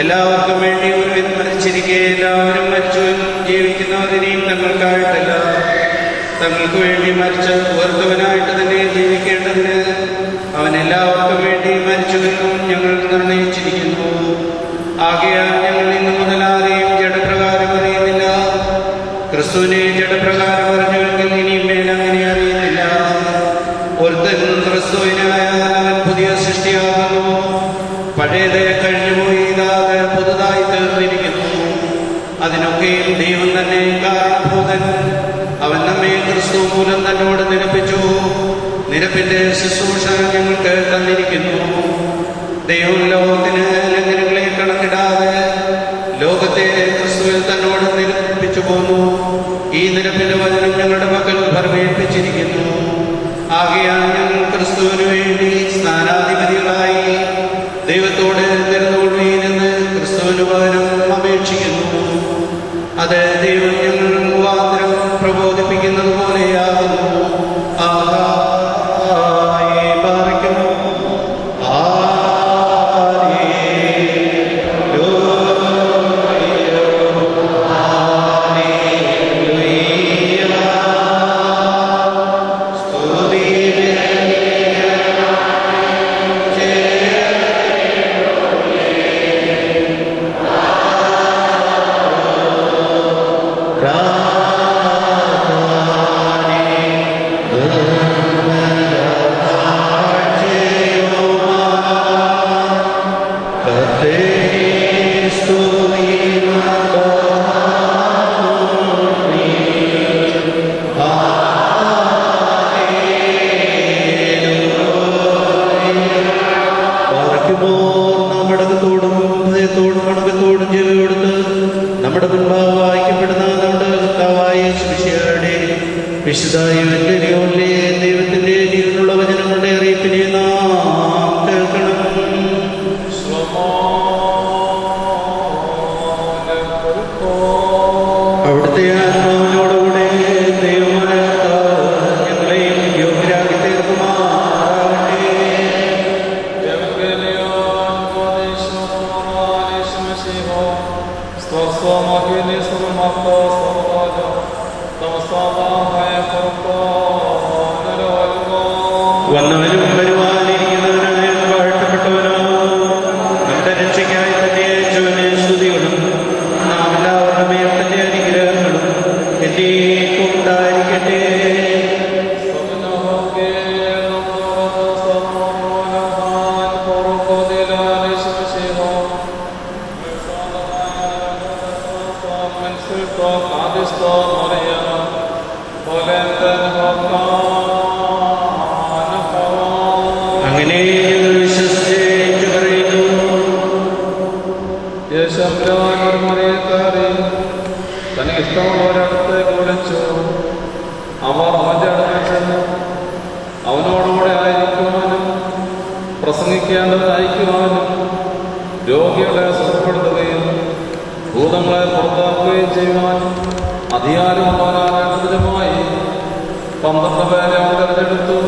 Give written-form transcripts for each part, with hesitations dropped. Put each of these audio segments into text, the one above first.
എല്ലാവർക്കും വേണ്ടി ഒരുവൻ മരിച്ചിരിക്കെ എല്ലാവരും മരിച്ചുവെന്നും ജീവിക്കുന്നവരെയും തങ്ങൾക്കായിട്ടല്ല, തങ്ങൾക്ക് വേണ്ടി മരിച്ച ഓർത്തവനായിട്ട് തന്നെ ജീവിക്കേണ്ടതിന് അവൻ എല്ലാവർക്കും വേണ്ടി മരിച്ചുവെന്നും ഞങ്ങൾ നിർണയിച്ചിരിക്കുന്നു. ആകയാൽ ഞങ്ങൾ ഇന്നു മുതൽ ആരെയും ജഡപ്രകാരം അറിയുന്നില്ല. ക്രിസ്തുവിനെ ജഡപ്രകാരം അറിഞ്ഞുവെങ്കിൽ ഇനിയും മേൽ അങ്ങനെ അറിയുന്നില്ല. ഒരുത്തൻ ക്രിസ്തുവിനായാൽ അവൻ പുതിയ സൃഷ്ടിയാകുന്നു. പഴയത് കഴിഞ്ഞുപോയി, ഇതാത് പുതുതായി തീർന്നിരിക്കുന്നു. അതിനൊക്കെയും ദൈവം തന്നെ കാരണഭൂതൻ. അവൻ നമ്മെ ക്രിസ്തു മൂലം തന്നോട് നിരപ്പിച്ചു. നിരപ്പിന്റെ ശുശ്രൂഷ ഞങ്ങൾക്ക് തന്നിരിക്കുന്നു. ദൈവം ലോകത്തിന് ലംഘനങ്ങളെ കണക്കിടാതെ ലോകത്തെ ക്രിസ്തുവിൽ തന്നോട് നിരപ്പിച്ചു പോന്നു. ഈ നിരപ്പിന്റെ വചനം ഞങ്ങളുടെ പക്കൽ ഫലമേൽപ്പിച്ചിരിക്കുന്നു. ആകയാൽ ഞങ്ങൾ ക്രിസ്തുവിന് വേണ്ടി സ്ഥാനാധിപതികളായി ദൈവത്തോട് തിരുന്നുകൊള്ളിയെന്ന് ക്രിസ്തുവിന് പകരം അപേക്ഷിക്കുന്നു. അത് ദൈവം ഞങ്ങൾ മുഖാന്തരം പ്രബോധിപ്പിക്കുന്നത് പോലെയാകുന്നു. ഇഷ്ടമുള്ളവരടുത്തേക്ക് വിളിച്ചു. അവർ അവൻ്റെ അടുത്ത് ചെന്ന് അവനോടുകൂടെ ആയിരിക്കുവാനും പ്രസംഗിക്കേണ്ടത് അയക്കുവാനും രോഗികളെ സുഖപ്പെടുത്തുകയും ഭൂതങ്ങളെ പുറത്താക്കുകയും ചെയ്യുവാൻ അധികാരമുള്ളവരാകേണ്ടതിനുമായി 12 പേരെ അവൻ തിരഞ്ഞെടുത്തു.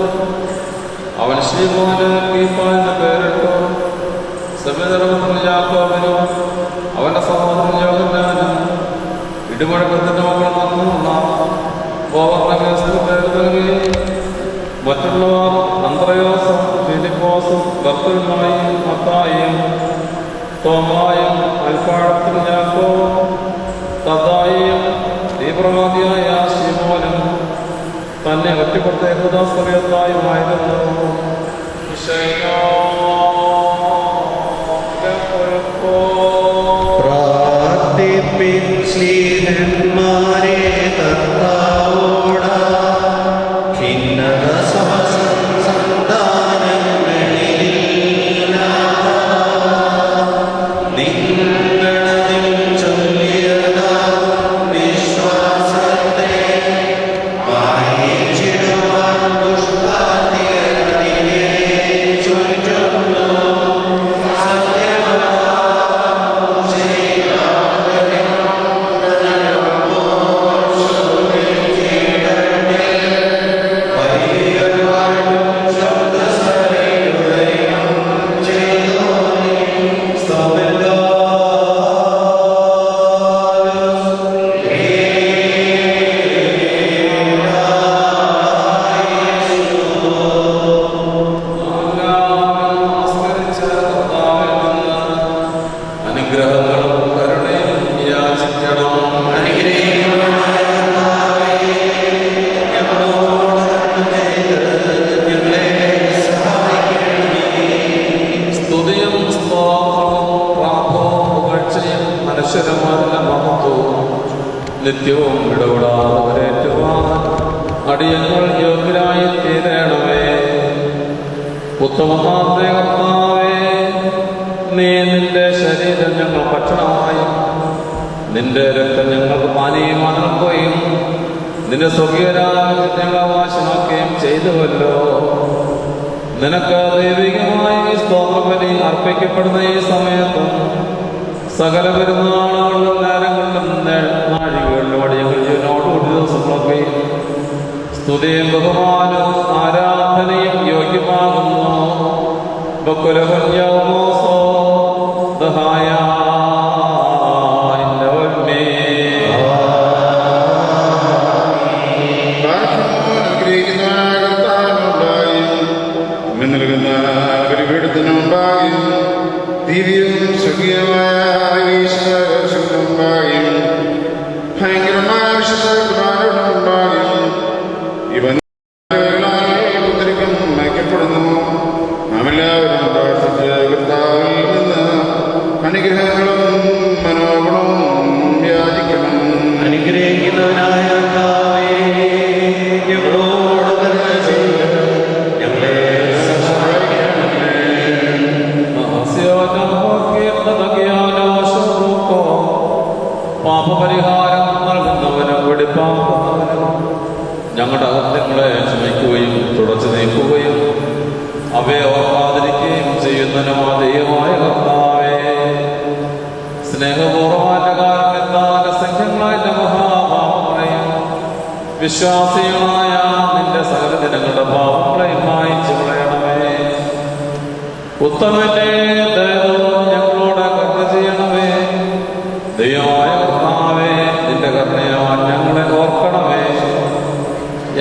അവൻ ശീമോന് കീഫ എന്ന് പേരിട്ടു. സെബെദയുടെ യാക്കോബിനും അവന്റെ സഹോദരൻ യോഹന്നാനും ഇടിമുഴക്കത്തിന്റെ മക്കൾ വന്നുള്ള ബോവർണഗേസിന് പേര് നൽകി. മറ്റുള്ളവർ അന്ത്രയോസും ഫിലിപ്പോസും ബർത്തലോമായും മത്തായിയും തോമായും അൽഫാഴത്തിന് യാക്കോബും തദ്ദായിയും തീവ്രവാദിയായ ശീമോനും തന്നെ ഒറ്റപ്പെട്ട യഹൂദാസ്കറിയോത്തായുമായിരുന്നു. പ്രാർത്ഥിപ്പിൻ സ്നേഹന്മാരെ കർത്താവോട് ഭിന്നത നിത്യവും ഇടപെടാതവരേറ്റുവാൻ അടിയങ്ങൾ യോഗ്യരായി തീരണമേ. ഉത്തമമാർന്ന കർത്താവേ, നീ നിന്റെ ശരീരം ഞങ്ങൾ ഭക്ഷണമായും നിന്റെ രക്തം ഞങ്ങൾക്ക് പാനീയമായി നൽകുകയും നിന്റെ സ്വകീയരാജ്യം ഞങ്ങൾ അവകാശമാക്കുകയും ചെയ്തുവല്ലോ. നിനക്ക് ദൈവികമായി സ്തോത്രബലി അർപ്പിക്കപ്പെടുന്ന ഈ സമയത്തും സകല പെരുന്നാളുകളിലും നേരങ്ങളിലും നാഴികകളിലും അടിയങ്ങൾ ജീവനോടുകൂടി ദിവസങ്ങളൊക്കെ സ്തുതിയും ബഹുമാനവും ആരാധനയും യോഗ്യമാകുന്നു. ദിവ്യവും സ്വകീയമായ ഭയങ്കരമായ വിശുദ്ധമായും ഇവൻ നയിക്കപ്പെടുന്നു. നാമെല്ലാവരും പ്രാർത്ഥിച്ച കർത്താവിൽ നിന്ന് അനുഗ്രഹങ്ങളും മനോഗുണവും യാചിക്കണം. അനുഗ്രഹിക്കുന്നവനായ കർത്താവേ, ഞങ്ങളോട് കരുണ ചെയ്ത് ഞങ്ങളെ സഹായിക്കണമേ. പാപപരിഹാരം നൽകുന്നവനും വെടിപ്പാക്കുന്നവനും ഞങ്ങളുടെ അകത്യങ്ങളെ ക്ഷമിക്കുകയും തുടച്ചു നീക്കുകയും അവയെ ഓർക്കാതിരിക്കുകയും ചെയ്യുന്നതിനും ദൈവമായ കർത്താവേ, സ്നേഹപൂർവ്വമായ കാരണത്താൽ സംഖ്യങ്ങളായ മഹാഭാവങ്ങളെയും വിശ്വാസികളായ നിന്റെ സകല ദിനങ്ങളുടെ ഭാവങ്ങളെയും മായിച്ചു കളയണമേ. ഉത്തമന്റെ ദയവും ഞങ്ങളോട് കരുണ ചെയ്യണമേ. ദൈവമായ കർത്താവേ, നിന്റെ കരുണയാൽ ഞങ്ങളെ ഓർക്കണമേ.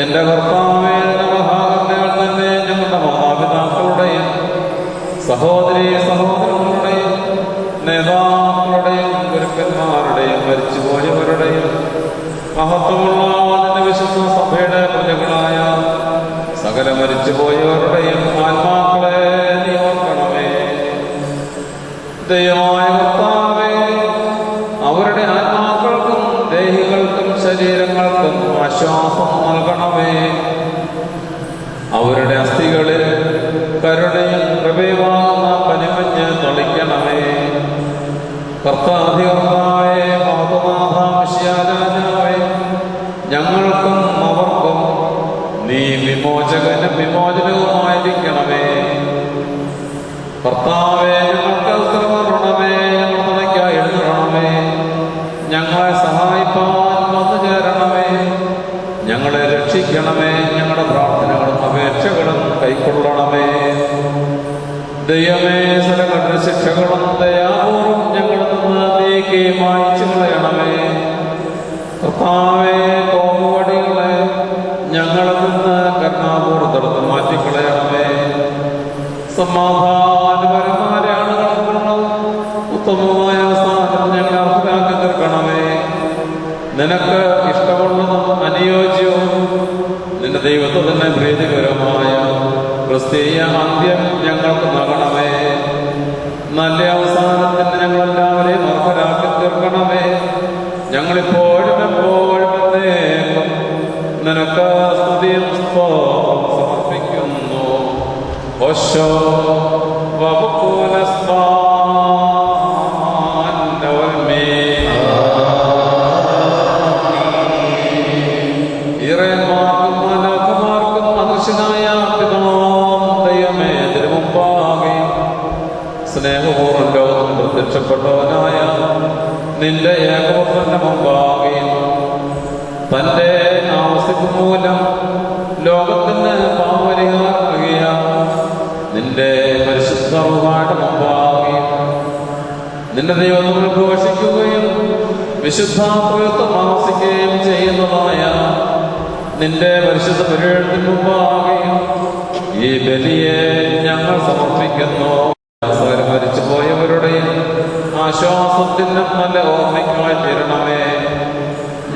എന്റെ കർത്താവേ, നിന്റെ മഹാകരുണയാൽ തന്നെ ഞങ്ങളുടെ മാതാപിതാക്കളുടെയും സഹോദരീ സഹോദരങ്ങളുടെയും നേതാക്കളുടെയും ഗുരുക്കന്മാരുടെയും മരിച്ചുപോയവരുടെയും മഹത്വമുള്ള നിന്റെ വിശുദ്ധ സഭയുടെ പ്രജകളായ സകല മരിച്ചുപോയവരുടെയും ആത്മാക്കളെ നീ ഓർക്കണമേ. ദൈവമായ കർത്താവേ, അവരുടെ ആത്മാക്കൾക്കും ദേഹികൾക്കും ശരീരങ്ങൾക്കും ആശ്വാസം നൽകണമേ. അവരുടെ അസ്ഥികളിൽ കരുണയും കൃപയുമാകുന്ന പനിമഞ്ഞ് തളിക്കണമേ. കർത്താധികർത്താവേ, മഹത്വനാഥാ മിശിഹാ രാജാവേ, മോചകനും വിമോചനവുമായിരിക്കണമേ. കർത്താവേ, ഞങ്ങൾക്ക് ഉത്തരമരുളണമേ. ഞങ്ങൾ തുണയ്ക്കായി എഴുന്നള്ളണമേ. ഞങ്ങളെ സഹായിപ്പാൻ വന്നു ചേരണമേ. ഞങ്ങളെ രക്ഷിക്കണമേ. ഞങ്ങളുടെ പ്രാർത്ഥനകളും അപേക്ഷകളും കൈക്കൊള്ളണമേ. ദൈവമേ, സകല ശിക്ഷകളും ദയാപൂർവം ഞങ്ങളിൽ നിന്ന് നീക്കി മായ്ച്ചു കളയണമേ. കർത്താവേ, കോപവടികളെ ഞങ്ങളിൽ നിന്ന് കരുണാപൂർവ്വം മാറ്റിക്കളയണമേ. സമാധാനപരമായ ആളുകളും ഉത്തമമായ അവസാനം ഞങ്ങളെ അർഹരാക്കി തീർക്കണമേ. നിനക്ക് ഇഷ്ടമുള്ളതും അനുയോജ്യവും നിന്റെ ദൈവത്തെ തന്നെ പ്രീതികരമായ ക്രിസ്തീയ അന്ത്യം ഞങ്ങൾക്ക് നൽകണമേ. നല്ല അവസാനത്തിന് ഞങ്ങളെല്ലാവരെയും അർഹരാക്കി തീർക്കണമേ. ഞങ്ങളിപ്പോഴും എപ്പോഴും എന്നേക്കും നിനക്ക് സ്തുതിയും സമർപ്പിക്കുന്നു. ഓശോ സ്നേഹപൂർവ്വം ലോകത്തിൽ പ്രത്യക്ഷപ്പെട്ടവനായ നിന്റെ ഏകപുത്രന്റെ മുമ്പാകെയും തന്റെ ആവശ്യത്തിന് മൂലം ലോകത്തിന് പാപപരിഹാരം നൽകിയ നിന്റെ പരിശുദ്ധ റൂഹായുടെ മുമ്പാകെയും നിന്റെ ദൈവങ്ങൾ ഘോഷിക്കുകയും വിശുദ്ധ പ്രയത്നം ആവസിക്കുകയും ചെയ്യുന്നതായ നിന്റെ പരിശുദ്ധ പരിവേഴത്തിന് മുമ്പാകെയും ഈ ബലിയെ ഞങ്ങൾ സമർപ്പിക്കുന്നു. മരിച്ചു പോയവരുടെയും ആശ്വാസത്തിനും നല്ല ഓർമ്മയ്ക്കുമായി തീരണമേ.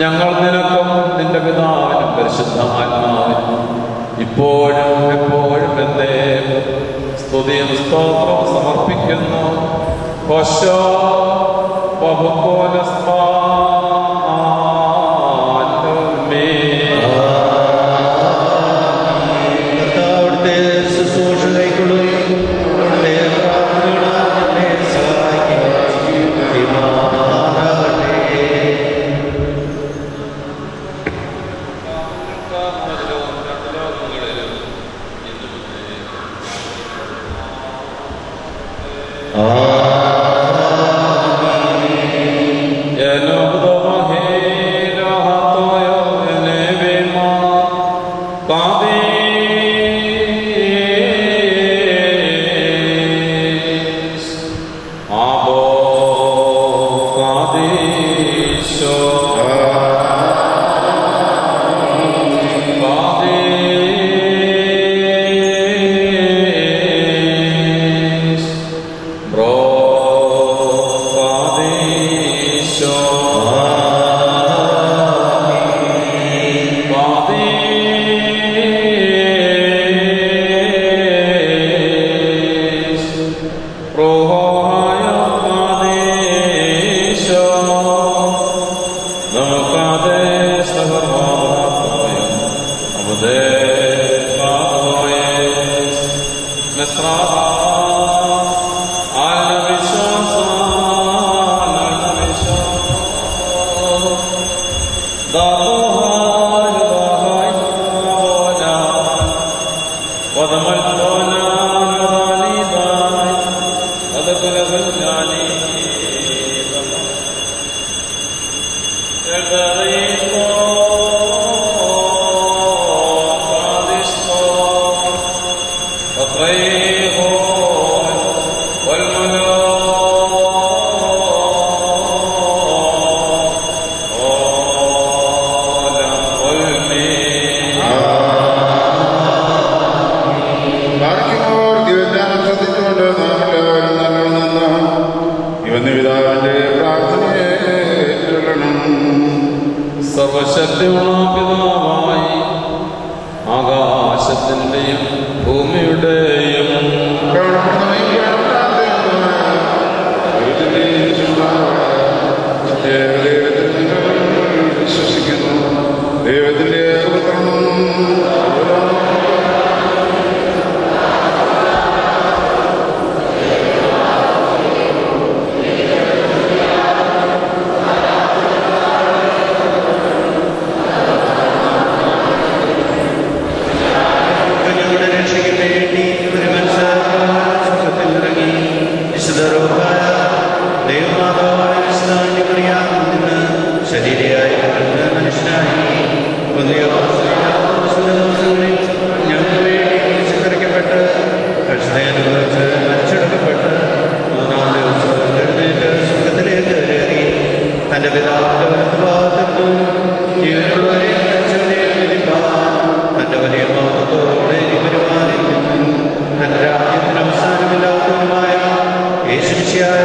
ഞങ്ങൾ നിനക്കും നിന്റെ പിതാവിനും പരിശുദ്ധ ആത്മാവിനും ഇപ്പോഴും എപ്പോഴും എന്തേ സ്തുതിയും സ്തോത്രവും സമർപ്പിക്കുന്നു. കർത്താവിന്റെ ശുശ്രൂഷ കൈക്കൊള്ളുകയും അവിടുത്തെ പ്രാർത്ഥനകളാൽ ഞങ്ങളെ സഹായിക്കുകയും ചെയ്യുമാറാകട്ടെ. സർവശക്തിയുള്ള പിതാവായി ആകാശത്തിന്റെയും ഭൂമിയുടെയും വിശ്വസിക്കുന്നു. ദൈവത്തിന്റെ ഞങ്ങൾ വിശുദ്ധരോഗായ ദൈവമാതാവായ വിശുദ്ധാണ്ടിമറിയാമിൽ നിന്ന് ശരീരയായി പിറന്ന മനുഷ്യനായി പുതിയ ദിവസങ്ങളിൽ ഞങ്ങൾക്ക് വേണ്ടി കുരിശിക്കരയ്ക്കപ്പെട്ട് കഷ്ടതയനുഭവിച്ച് മരിച്ചെടുക്കപ്പെട്ട് മൂന്നാം ദിവസം എഴുന്നേറ്റ് സ്വർഗത്തിലേക്ക് കയറി തന്റെ പിതാവിന്റെ വലത്തുഭാഗത്തെത്തും ജീവനുള്ളവരെ മരിച്ചവരെയും വിധിപ്പാൻ തന്റെ വലിയ മഹത്വത്തോടെ വരുവാനിരിക്കുന്നു. തന്റെ രാജ്യത്തിന് അവസാനമില്ലാത്തവനുമായ യേശുമിശിഹായ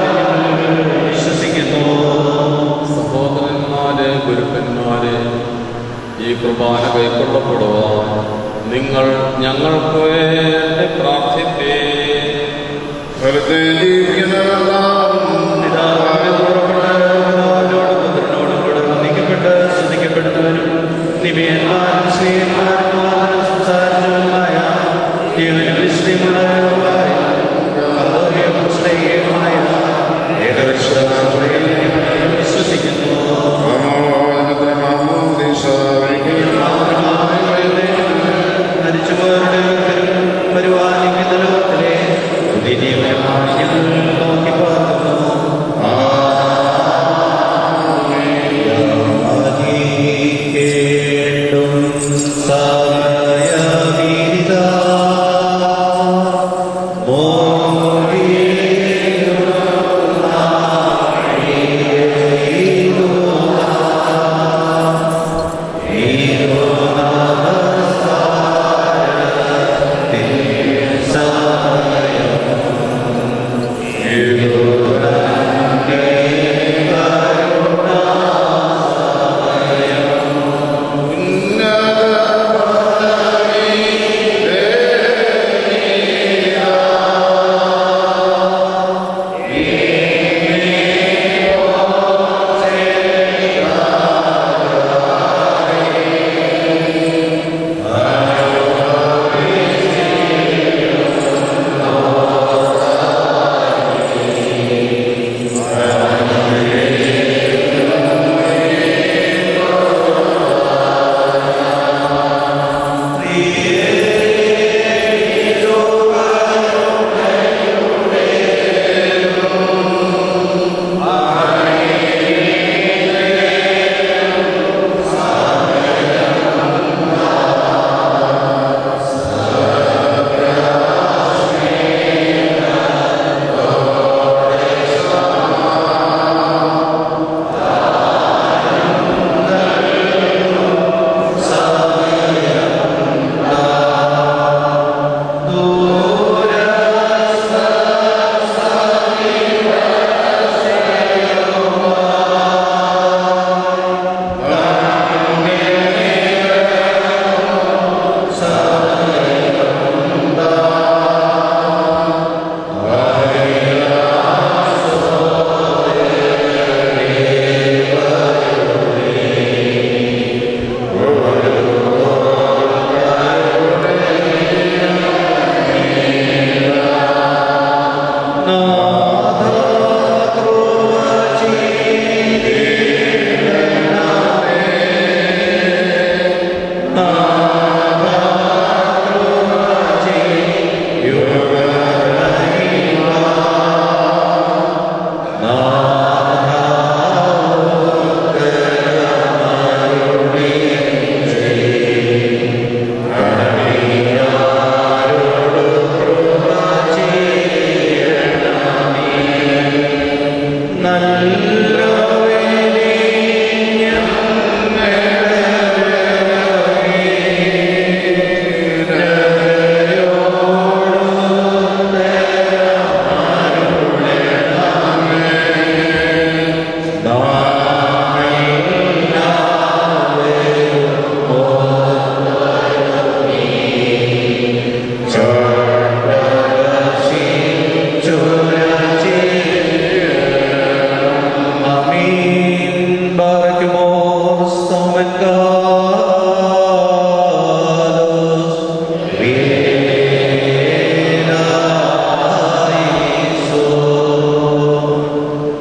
ഞങ്ങൾ വിശ്വസിക്കുന്നു. സഹോദരന്മാരെ, ഗുരുക്കന്മാരെ, ഈ കുർബാന കൈക്കൊള്ളപ്പെടുവാൻ നിങ്ങൾ ഞങ്ങൾക്ക് വേണ്ടി പ്രാർത്ഥിപ്പേ. സ്തുതിക്കപ്പെടുന്നവനും നിവേന്മാരും ശ്രീന്മാരും സംസാരിച്ചവനുമായ ജീവനും വിശുദ്ധിയുള്ളവനുമായ വിശ്വസിക്കുന്നു. മരിച്ചവരുടെ വരുവാനിക്കുന്ന ലോകത്തിലെ പുതിയ ജീവനമാണ് ഞങ്ങൾ നോക്കി പാർക്കുന്നു.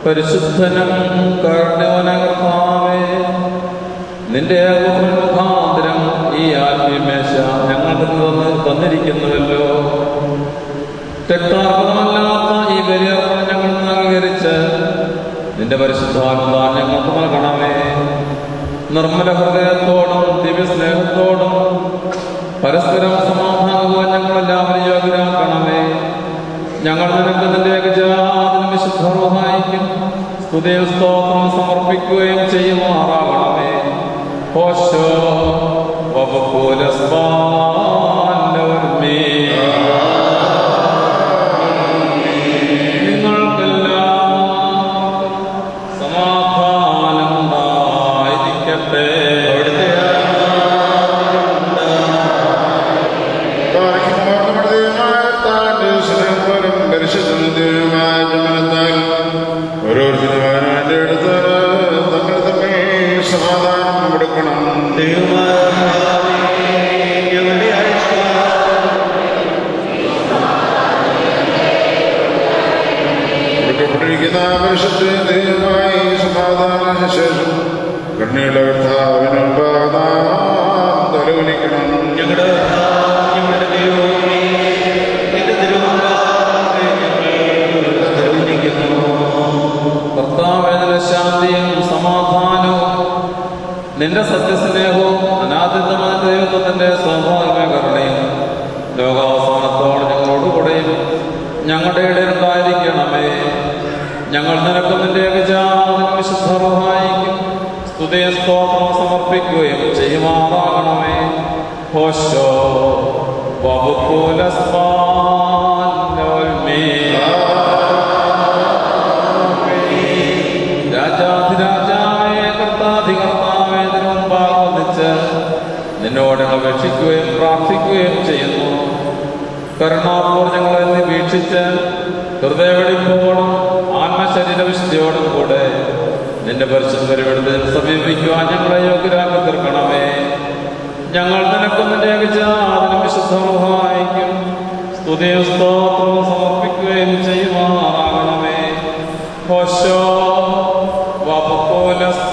പരിശുദ്ധനും കരുണാകർത്താവേ, നിന്റെ മുഖാന്തരം ഈ ആത്മീയമേശ ഞങ്ങൾക്ക് തന്നിരിക്കുന്നുവല്ലോ. രക്താർപ്പണമല്ലാത്ത ഈ ബലി പരിശുദ്ധാത്മാ ഞങ്ങൾക്ക് നൽകണമേ. നിർമ്മല ഹൃദയത്തോടും ദിവ്യസ്നേഹത്തോടും പരസ്പരം സമാധാനവും ഞങ്ങളെല്ലാവരും യോഗ്യരാക്കണമേ. ഞങ്ങൾ നിനക്ക് നിന്റെ ഏകജാതനും വിശുദ്ധ റൂഹായിക്കും സ്തുതിയും സ്തോത്രം സമർപ്പിക്കുകയും ചെയ്യുമാറാകണമേ. ഹോശോ വബകൂലസ്ബാലവർമേ. നിങ്ങൾക്കെല്ലാവർക്കും സമാധാനം ഉണ്ടായിരിക്കട്ടെ. സമാധാനം കൊടുക്കണം. കൊടുക്കപ്പെട്ടിരിക്കുന്ന പരിശുദ്ധ ദൈവമായി സമാധാന ശേഷം കണ്ണീരുടെ കർത്താവിന് തലകുനിക്കണം. ഞങ്ങളുടെ കർത്താവിന്റെ ശാന്തിയും സമാധാനവും നിന്റെ സത്യസ്നേഹവും അനാദിതമായ ദൈവത്വത്തിന്റെ സ്വാഭാവിക കരുണയും ലോകാവസാനത്തോടെ ഞങ്ങളോടുകൂടെയും ഞങ്ങളുടെ ഇടയിൽ ഉണ്ടായിരിക്കണമേ. ഞങ്ങൾ നിനക്ക് നിന്റെ ഏകജാതനും വിശുദ്ധ റൂഹായിക്കും സ്തുതിയും സ്തോത്രം സമർപ്പിക്കുകയും ചെയ്യുമാറാകണമേ. ഹോശോ വബകൂലസ്ബാലവർമേ. രാജാധിരാജാവേ കർത്താധികർത്താവേ തിരുമുമ്പാകെ നിന്നോട് അപേക്ഷിക്കുകയും പ്രാർത്ഥിക്കുകയും ചെയ്യുന്നു. കരുണാപൂർവ്വം ഞങ്ങളെ വീക്ഷിച്ച് ഹൃദയവെടിപ്പോടും ആത്മശരീര വിശുദ്ധിയോടും കൂടെ നിന്റെ പരിശുദ്ധ പരിപാടിയിൽ സമീപിക്കുവാൻ ഞങ്ങളെ യോഗ്യരാക്കി തീർക്കണമേ. ഞങ്ങൾ നിനക്കും നിന്റെ ഏകജാതനും വിശുദ്ധ റൂഹായിക്കും സ്തുതിയും സ്തോത്രവും സമർപ്പിക്കുകയും ചെയ്യുമാറാകണമേ. ഹോശോ വബകൂലസ്ബാലവർമേ.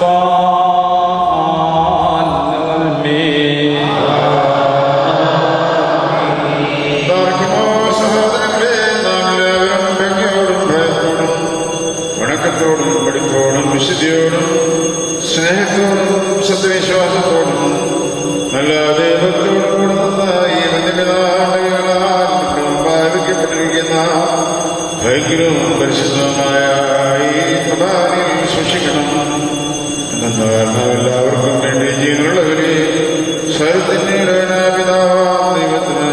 വണക്കത്തോടും പഠിപ്പോടും വിശുദ്ധിയോടും സ്നേഹത്തോടും സത്യവിശ്വാസത്തോടും നല്ല ദൈവത്തോടും കൂടെ നിന്ന് ഈ വന്യപിതാവിക്കപ്പെട്ടിരിക്കുന്ന ഭയങ്കരവും പരിശുദ്ധമായ ഈ പ്രധാനിയിൽ സൂക്ഷിക്കണം. എല്ലാവർക്കും വേണ്ടി ജീവനുള്ളവരെ സ്വരത്തിന്റെ പിതാവാം ദൈവത്തിന്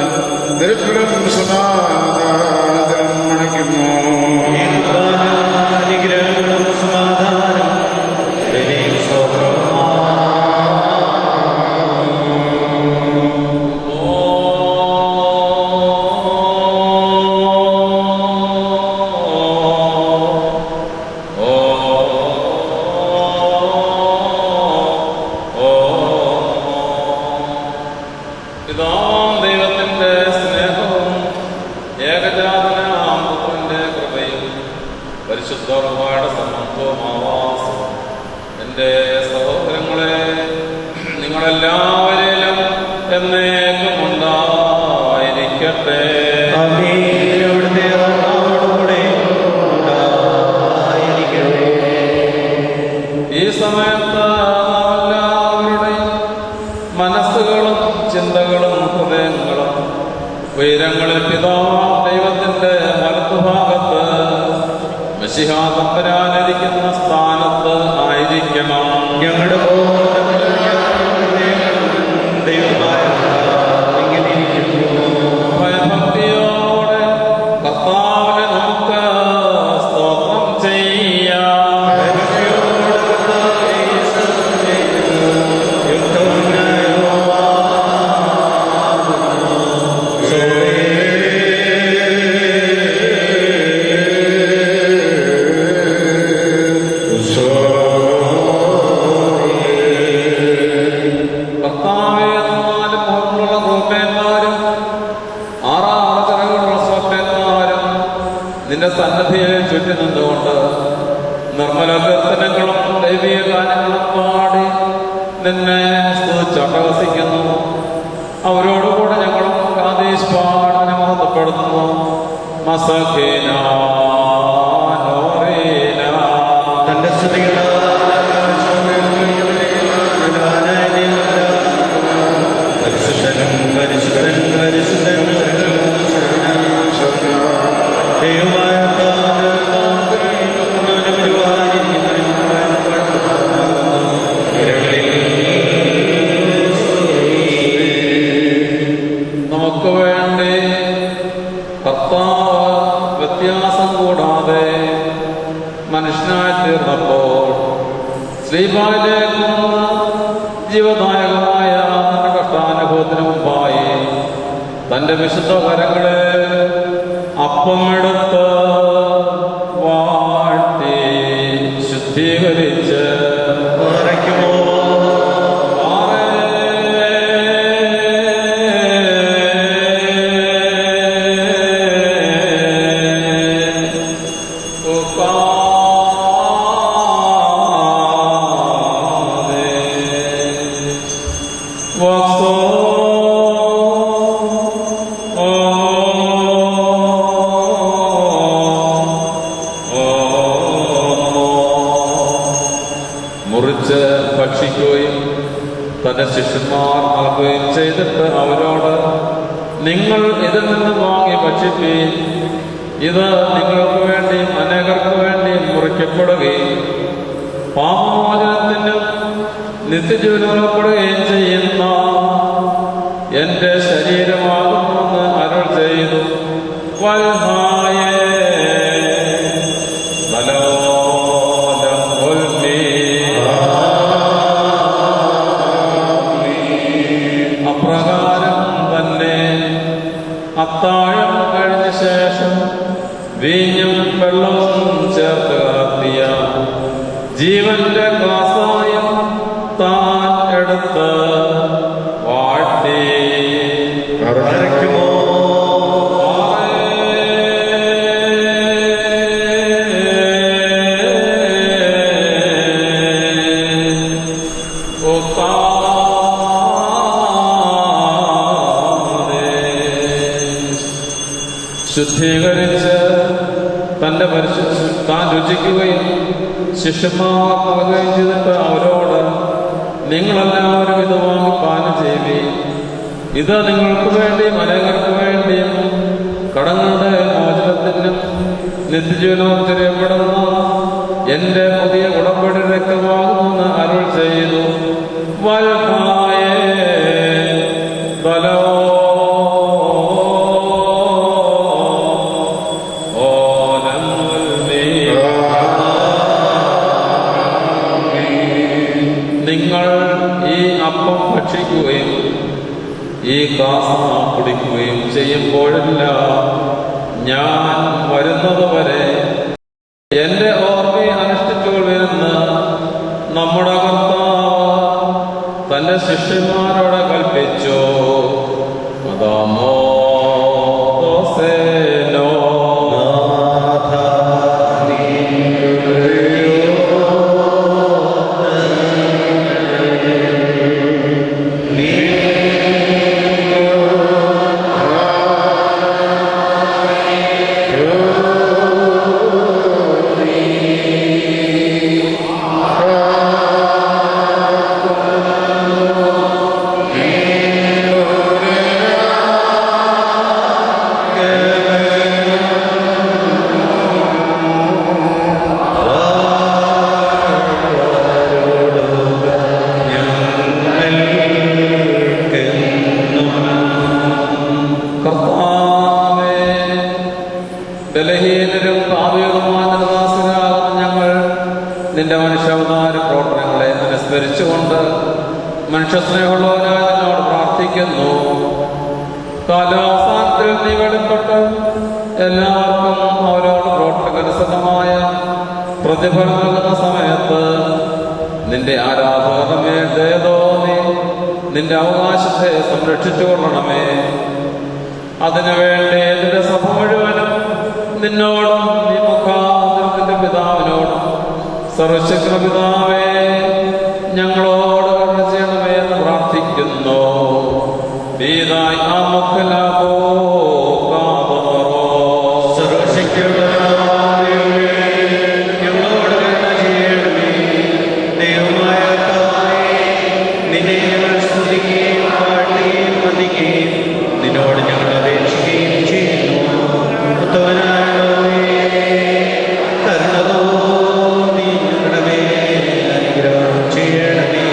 നിരപ്പിലും സമാധാനത്തിലും മണിക്കുന്നു. അനുഗ്രഹങ്ങളും സമാധാനം പിതാവാം ദൈവത്തിന്റെ സ്നേഹവും ഏകജാതനാം പുത്രന്റെ കൃപയും പരിശുദ്ധ റൂഹായുടെ സംബന്ധവും ആവാസവും എൻ്റെ സഹോദരങ്ങളെ നിങ്ങളെല്ലാവരിലും എന്നേക്കും ഉണ്ടായിരിക്കട്ടെ. ഈ സമയത്ത് എല്ലാവരുടെയും മനസ്സുകളും ചിന്തകളും ഹൃദയങ്ങളും ഉയരങ്ങളിൽ പിതാവാം ദൈവത്തിന്റെ വലത്തുഭാഗത്ത് മിശിഹാ തമ്പുരാനിരിക്കുന്ന സ്ഥാനത്ത് ആയിരിക്കണം. ഞങ്ങളുടെ ഭയഭക്തിയോടെ കർത്താവിനെ നമുക്ക് സ്തോത്രം ചെയ്യാം. കർത്താവേ, നാല് മുഖങ്ങളുള്ള ഗോപന്മാരും ആറാറ് ചിറകുകളുള്ള സ്വപ്നന്മാരും നിന്റെ സന്നദ്ധിയെ ചുറ്റി നിന്നുകൊണ്ട് നിർമ്മല കീർത്തനങ്ങളും ദൈവീയ ഗാനങ്ങളും പാടി നിന്നെ സ്തുതിച്ചട്ടഹസിക്കുന്നു. അവരോടുകൂടെ ഞങ്ങളും കാദേശ് പാടിനെ മഹത്വപ്പെടുത്തുന്നു. തന്റെ സ്തുതികൾ മനുഷ്യനായി തീർന്നപ്പോൾ ശ്രീപായിലേക്ക് വന്ന ജീവദായകമായ തന്റെ കഷ്ടാനുഭവത്തിന് മുമ്പായി തന്റെ വിശുദ്ധ കരങ്ങളെ അപ്പമെടുത്ത് വാഴ്ത്തി ശുദ്ധീകരിച്ച് മുറിച്ച് ഭക്ഷിക്കുകയും തന്റെ ശിഷ്യന്മാർ നൽകുകയും ചെയ്തിട്ട് അവരോട്, നിങ്ങൾ ഇതിൽ നിന്ന് വാങ്ങി ഭക്ഷിപ്പീൻ, ഇത് നിങ്ങൾക്ക് വേണ്ടിയും അനേകർക്ക് വേണ്ടിയും മുറിക്കപ്പെടുകയും പാപമോചനത്തിനും നിത്യജീവനപ്പെടുകയും ചെയ്യുന്ന എന്റെ ശരീരമാകുമെന്ന് അരുൾ ചെയ്തു. വൽഹായേ അപ്രകാരം തന്നെ അത്താഴം കഴിഞ്ഞ ശേഷം വീഞ്ഞും വെള്ളവും ചേർത്ത് കലർത്തിയ ജീവന്റെ കാസായം താൻ എടുത്ത് വാഴ്ത്തി ശുദ്ധീകരിച്ച് തന്റെ താൻ രുചിക്കുകയും ശിഷ്യന്മാർ നൽകുകയും ചെയ്തിട്ട് അവരോട്, നിങ്ങളെല്ലാവരും ഇത് വാങ്ങി പാനം ചെയ്യുകയും ഇത് നിങ്ങൾക്ക് വേണ്ടിയും അനേകർക്ക് വേണ്ടിയും കടങ്ങളുടെ മോചനത്തിനും നിത്യജീവനവും തിരിയപ്പെടുന്ന എന്റെ പുതിയ ഉടമ്പടി രക്തമാകുമെന്ന് അരുൾ ചെയ്തു. വൽഹായേ ബലോ നിങ്ങൾ ഈ അപ്പം ഭക്ഷിക്കുകയും ഈ കാസ കുടിക്കുകയും ചെയ്യുമ്പോഴെല്ലാം ഞാൻ വരുന്നതുവരെ എന്റെ ഓർമ്മയെ അനുഷ്ഠിച്ചുകൊള്ളുവെന്ന് നമ്മുടെ കർത്താവ് തന്റെ ശിഷ്യന്മാരോട് കൽപ്പിച്ചു. അതാമോ ബലഹീനരും പാപികളുമായ ദാസരാകുന്ന ഞങ്ങൾ നിന്റെ മനുഷ്യാവതാര പ്രവർത്തനങ്ങളെ അനുസ്മരിച്ചുകൊണ്ട് മനുഷ്യസ്നേഹമുള്ളവരായ നിന്നോട് പ്രാർത്ഥിക്കുന്നു. കാലാവസാനത്തിൽ നീ വെളിപ്പെട്ട് എല്ലാവർക്കും അവരോട് പ്രവർത്തകനുസൃതമായ പ്രതിഫലം നൽകുന്ന സമയത്ത് നിന്റെ ആരാധകരുടെ മേൽ ദയ തോന്നി നിന്റെ അവകാശത്തെ സംരക്ഷിച്ചു കൊള്ളണമേ. അതിനുവേണ്ടി നിന്റെ സഭ മുഴുവനും നിന്നോടും നീ മുഖാന്തരത്തിന്റെ പിതാവിനോടും സർവശക്ത പിതാവേ ഞങ്ങളോട് കരുണ ചെയ്യണമേ എന്ന് പ്രാർത്ഥിക്കുന്നു. നിന്നോട് ഞങ്ങൾ അപേക്ഷിക്കുകയും ചെയ്യുന്നു. കരുണതോ നീ ഞങ്ങളുടെ മേൽ അനുഗ്രഹം ചെയ്യണമേ.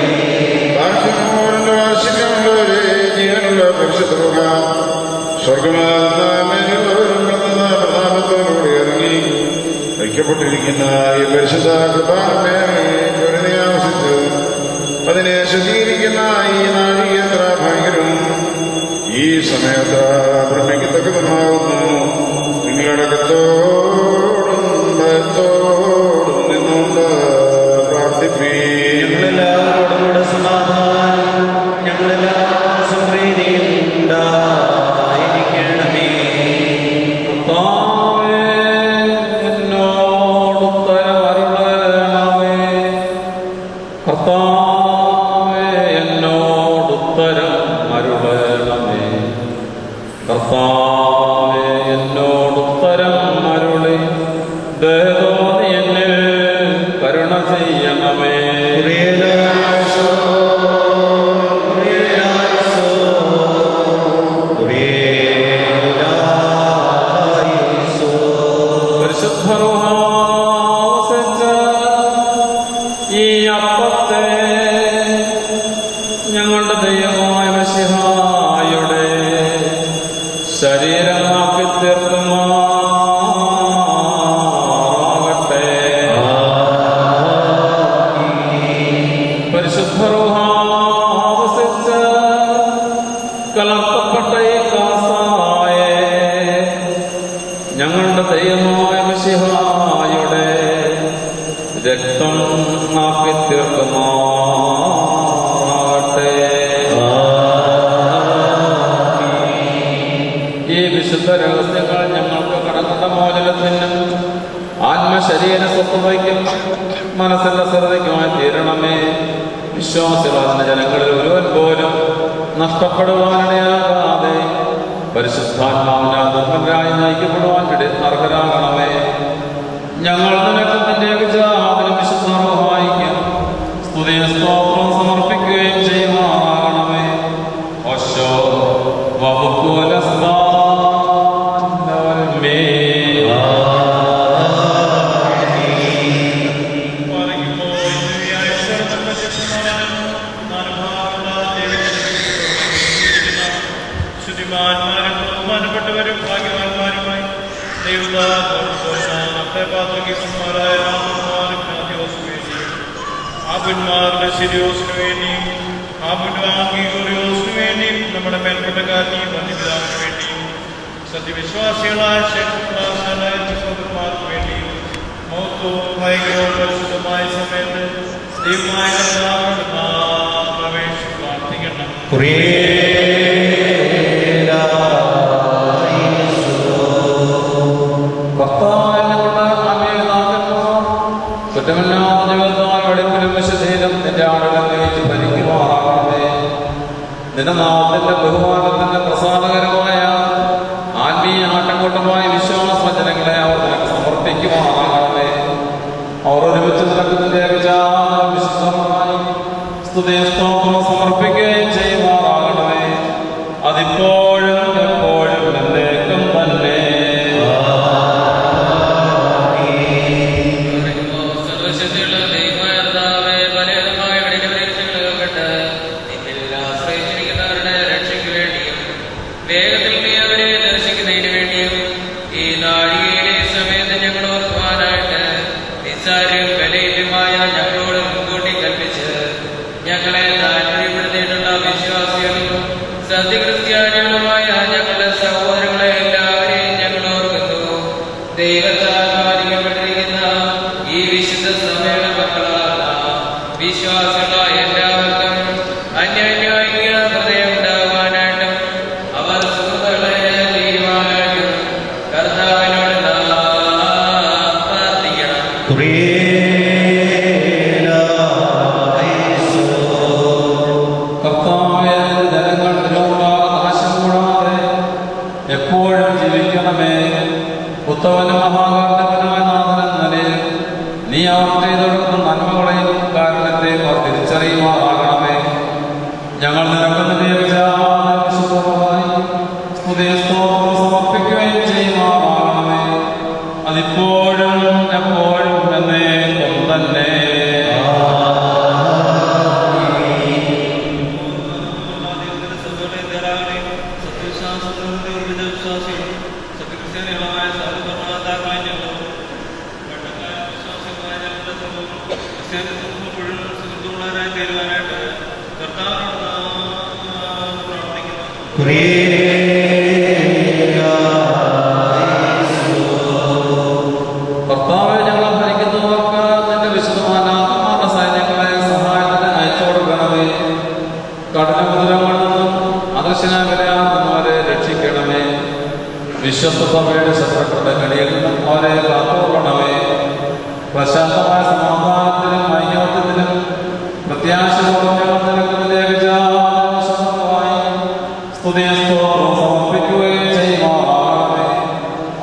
അർപ്പിക്കപ്പെട്ടിരിക്കുന്ന ഈ പരിശുദ്ധ കുർബാനമേറെ ആവശ്യിച്ച് അതിനെ ശുദ്ധീകരിക്കുന്ന ഈ നാഴിക എത്ര ഭയങ്കരവും ഈ സമയത്ത് ഭ്രമിക്കത്തക്കതുമാകുന്നു. നിങ്ങളടക്കത്തോടും ഭയത്തോടും നിന്നുകൊണ്ട് പ്രാർത്ഥിപ്പീ. ഞങ്ങളെല്ലാവരോടും കൂടെ സമാധാനം ഞങ്ങളെല്ലാവരും സംപ്രീതിയും ഉണ്ടായിരിക്കണമേ. കർത്താവേ, എന്നോടുത്തരം അരുളണമേ. കർത്താവേ, എന്നോടുത്തരം അരുളണമേ. കർത്താവേ, എന്നോടുത്തരം അരുളി ദയതോന്നി എന്നിൽ കരുണ ചെയ്യണമേ. പരിശുദ്ധ റൂഹ വസിച്ച ഈ അപ്പത്തെ ഞങ്ങളുടെ ദൈവമായ മിശിഹായുടെ ശരീരമാക്കി തീർക്കുമാറാകട്ടെ. പരിശുദ്ധ റൂഹ വസിച്ച കലർത്തപ്പെട്ട ഈ കാസായെ ഞങ്ങളുടെ ദൈവമായ മിശിഹായുടെ രക്തം ആക്കി തീർക്കുമാറാകട്ടെ. ഈ വിശുദ്ധ രഹസ്യങ്ങൾ ഞങ്ങൾക്ക് കടങ്ങളുടെ മോചനത്തിനും ആത്മശരീര സ്വസ്ഥതയ്ക്കും മനസ്സിന്റെ സ്ഥിരതയ്ക്കുമായി തീരണമേ. വിശ്വാസികളാകുന്ന ജനങ്ങളിൽ ഒരുവൻ പോലും നഷ്ടപ്പെടുവാനിടയാകാതെ പരിശുദ്ധാത്മാവിനാൽ നിർമ്മലരായി നയിക്കപ്പെടുവാൻ അർഹരാകണമേ. ഞങ്ങൾ നിനക്ക് നിന്റെ വിജാതിനും വിശുദ്ധ റൂഹായിക്കും സ്തുതിയും സ്തോത്രവും സമർപ്പിക്കുകയും ചെയ്യുമാറാകണമേ. ഓശോ വബുക്കുലസ്താ ശുദ്ധിമാന്മാരും ബഹുമാനപ്പെട്ടവരും ഭാഗ്യവാന്മാരുമായി ആബുന്മാരുടെ ശിരോസിനു വേണ്ടിയും ആബുന്വാംഗീകോറിയോസിനു വേണ്ടിയും നമ്മുടെ മേൽപ്പെട്ടക്കാരനെയും വന്യപിതാവിനു വേണ്ടിയും സത്യവിശ്വാസികളായ സഹോദരന്മാർക്ക് വേണ്ടിയും മൗത്വവും ഭയങ്കരവും പരിശുദ്ധമായ സമയത്ത് ദൈവമായ പ്രവേശിച്ച് പ്രാർത്ഥിക്കണം. നിന്റെ നാമത്തിന്റെ ബഹുമാനത്തിന്റെ പ്രസാദകരമായ ആത്മീയ ആട്ടംകൂട്ടമായ വിശ്വാസവചനങ്ങളെ അവർ നിനക്ക് സമർപ്പിക്കുമാറാകണമേ. അവർ ഒരുമിച്ച് നിനക്കുന്നതിന്റെ വിശുദ്ധമായി സ്തുതിയും സ്തോത്രവും സമർപ്പിക്കുകയും ചെയ്യുമാറാകണമേ. അതിപ്പോഴും എപ്പോഴും എന്നേക്കും തന്നെ. വേഗത്തിൽ നീ അവരെ ദർശിക്കുന്നതിന് വേണ്ടിയും ഈ നാഴികയിലെ സമയത്ത് ഞങ്ങൾ ഓർക്കുവാനായിട്ട് നിസ്സാരവും വിലയിലുമായ ഞങ്ങളോട് മുൻകൂട്ടി കൽപ്പിച്ച് ഞങ്ങളെ താല്പര്യപ്പെടുത്തിയിട്ടുള്ള വിശ്വാസികളും സത്യക്രിസ്ത്യാനികളുമായ ഞങ്ങളുടെ സഹോദരങ്ങളെ എല്ലാവരെയും ഞങ്ങൾ ഓർക്കുന്നു. ദൈവത്താൽ പാലിക്കപ്പെട്ടിരിക്കുന്ന ഈ വിശുദ്ധ സഭയുടെ മക്കളാണ് വിശ്വാസികളായ എല്ലാവർക്കും അന്യോന്യ ഹൃദയം ഉണ്ടാകുവാനായിട്ടും അവർ സുഹൃത്തുക്കളെ ചെയ്യുവാനായിട്ടും കർത്താവിനോട് പ്രാർത്ഥിക്കണം. കർത്താവേ, ജനങ്ങൾ നിലമുണ്ടാകുന്ന നാശം കൂടാതെ എപ്പോഴും ജീവിക്കണമേ. ഉത്തമനും മഹാകാരണവനായ നാഥൻ എന്ന നിലയിൽ നീ അവർ ചെയ്തെടുക്കുന്ന നന്മകളെയും കാരണത്തെയും അവർ തിരിച്ചറിയുമാറാകണമേ. ഞങ്ങൾ നിരക്കുന്ന വിശുദ്ധമായി സ്തുതിയും സ്തോത്രവും സമർപ്പിക്കുകയും ചെയ്യുമാറാകണമേ. അതിപ്പോഴും എപ്പോഴും എന്നേക്കും ചേർത്തുമ്പോഴും സുഹൃത്തുക്കളായി തീരുവാനായിട്ട് കർത്താവിനോട് പ്രാർത്ഥിക്കുന്നു. കർത്താവെ, ഞങ്ങളെ ഭരിക്കുന്നവർക്ക് നിന്റെ വിശുദ്ധമാനാത്മാരുടെ സൈന്യങ്ങളെ സഹായത്തിന് അയച്ചു കൊടുക്കണമേ. കഠിനമുദ്രങ്ങളിൽ നിന്നും അദൃശ്യനായ വിലയാകുന്നവരെ രക്ഷിക്കണമേ. വിശ്വസ്ത സഭയുടെ ശത്രുക്കളുടെ കടിയിൽ നിന്നും അവരെ കാത്തുകൊള്ളണമേ. പ്രശാന്തമായ സമാധാനത്തിലും ഐക്യത്തിലും പ്രത്യാശയോടും ഞങ്ങൾ നിനക്കുന്നതിന്റെ സ്തുതിയും സ്തോത്രവും സമർപ്പിക്കുകയും ചെയ്യുമാറാകണമേ.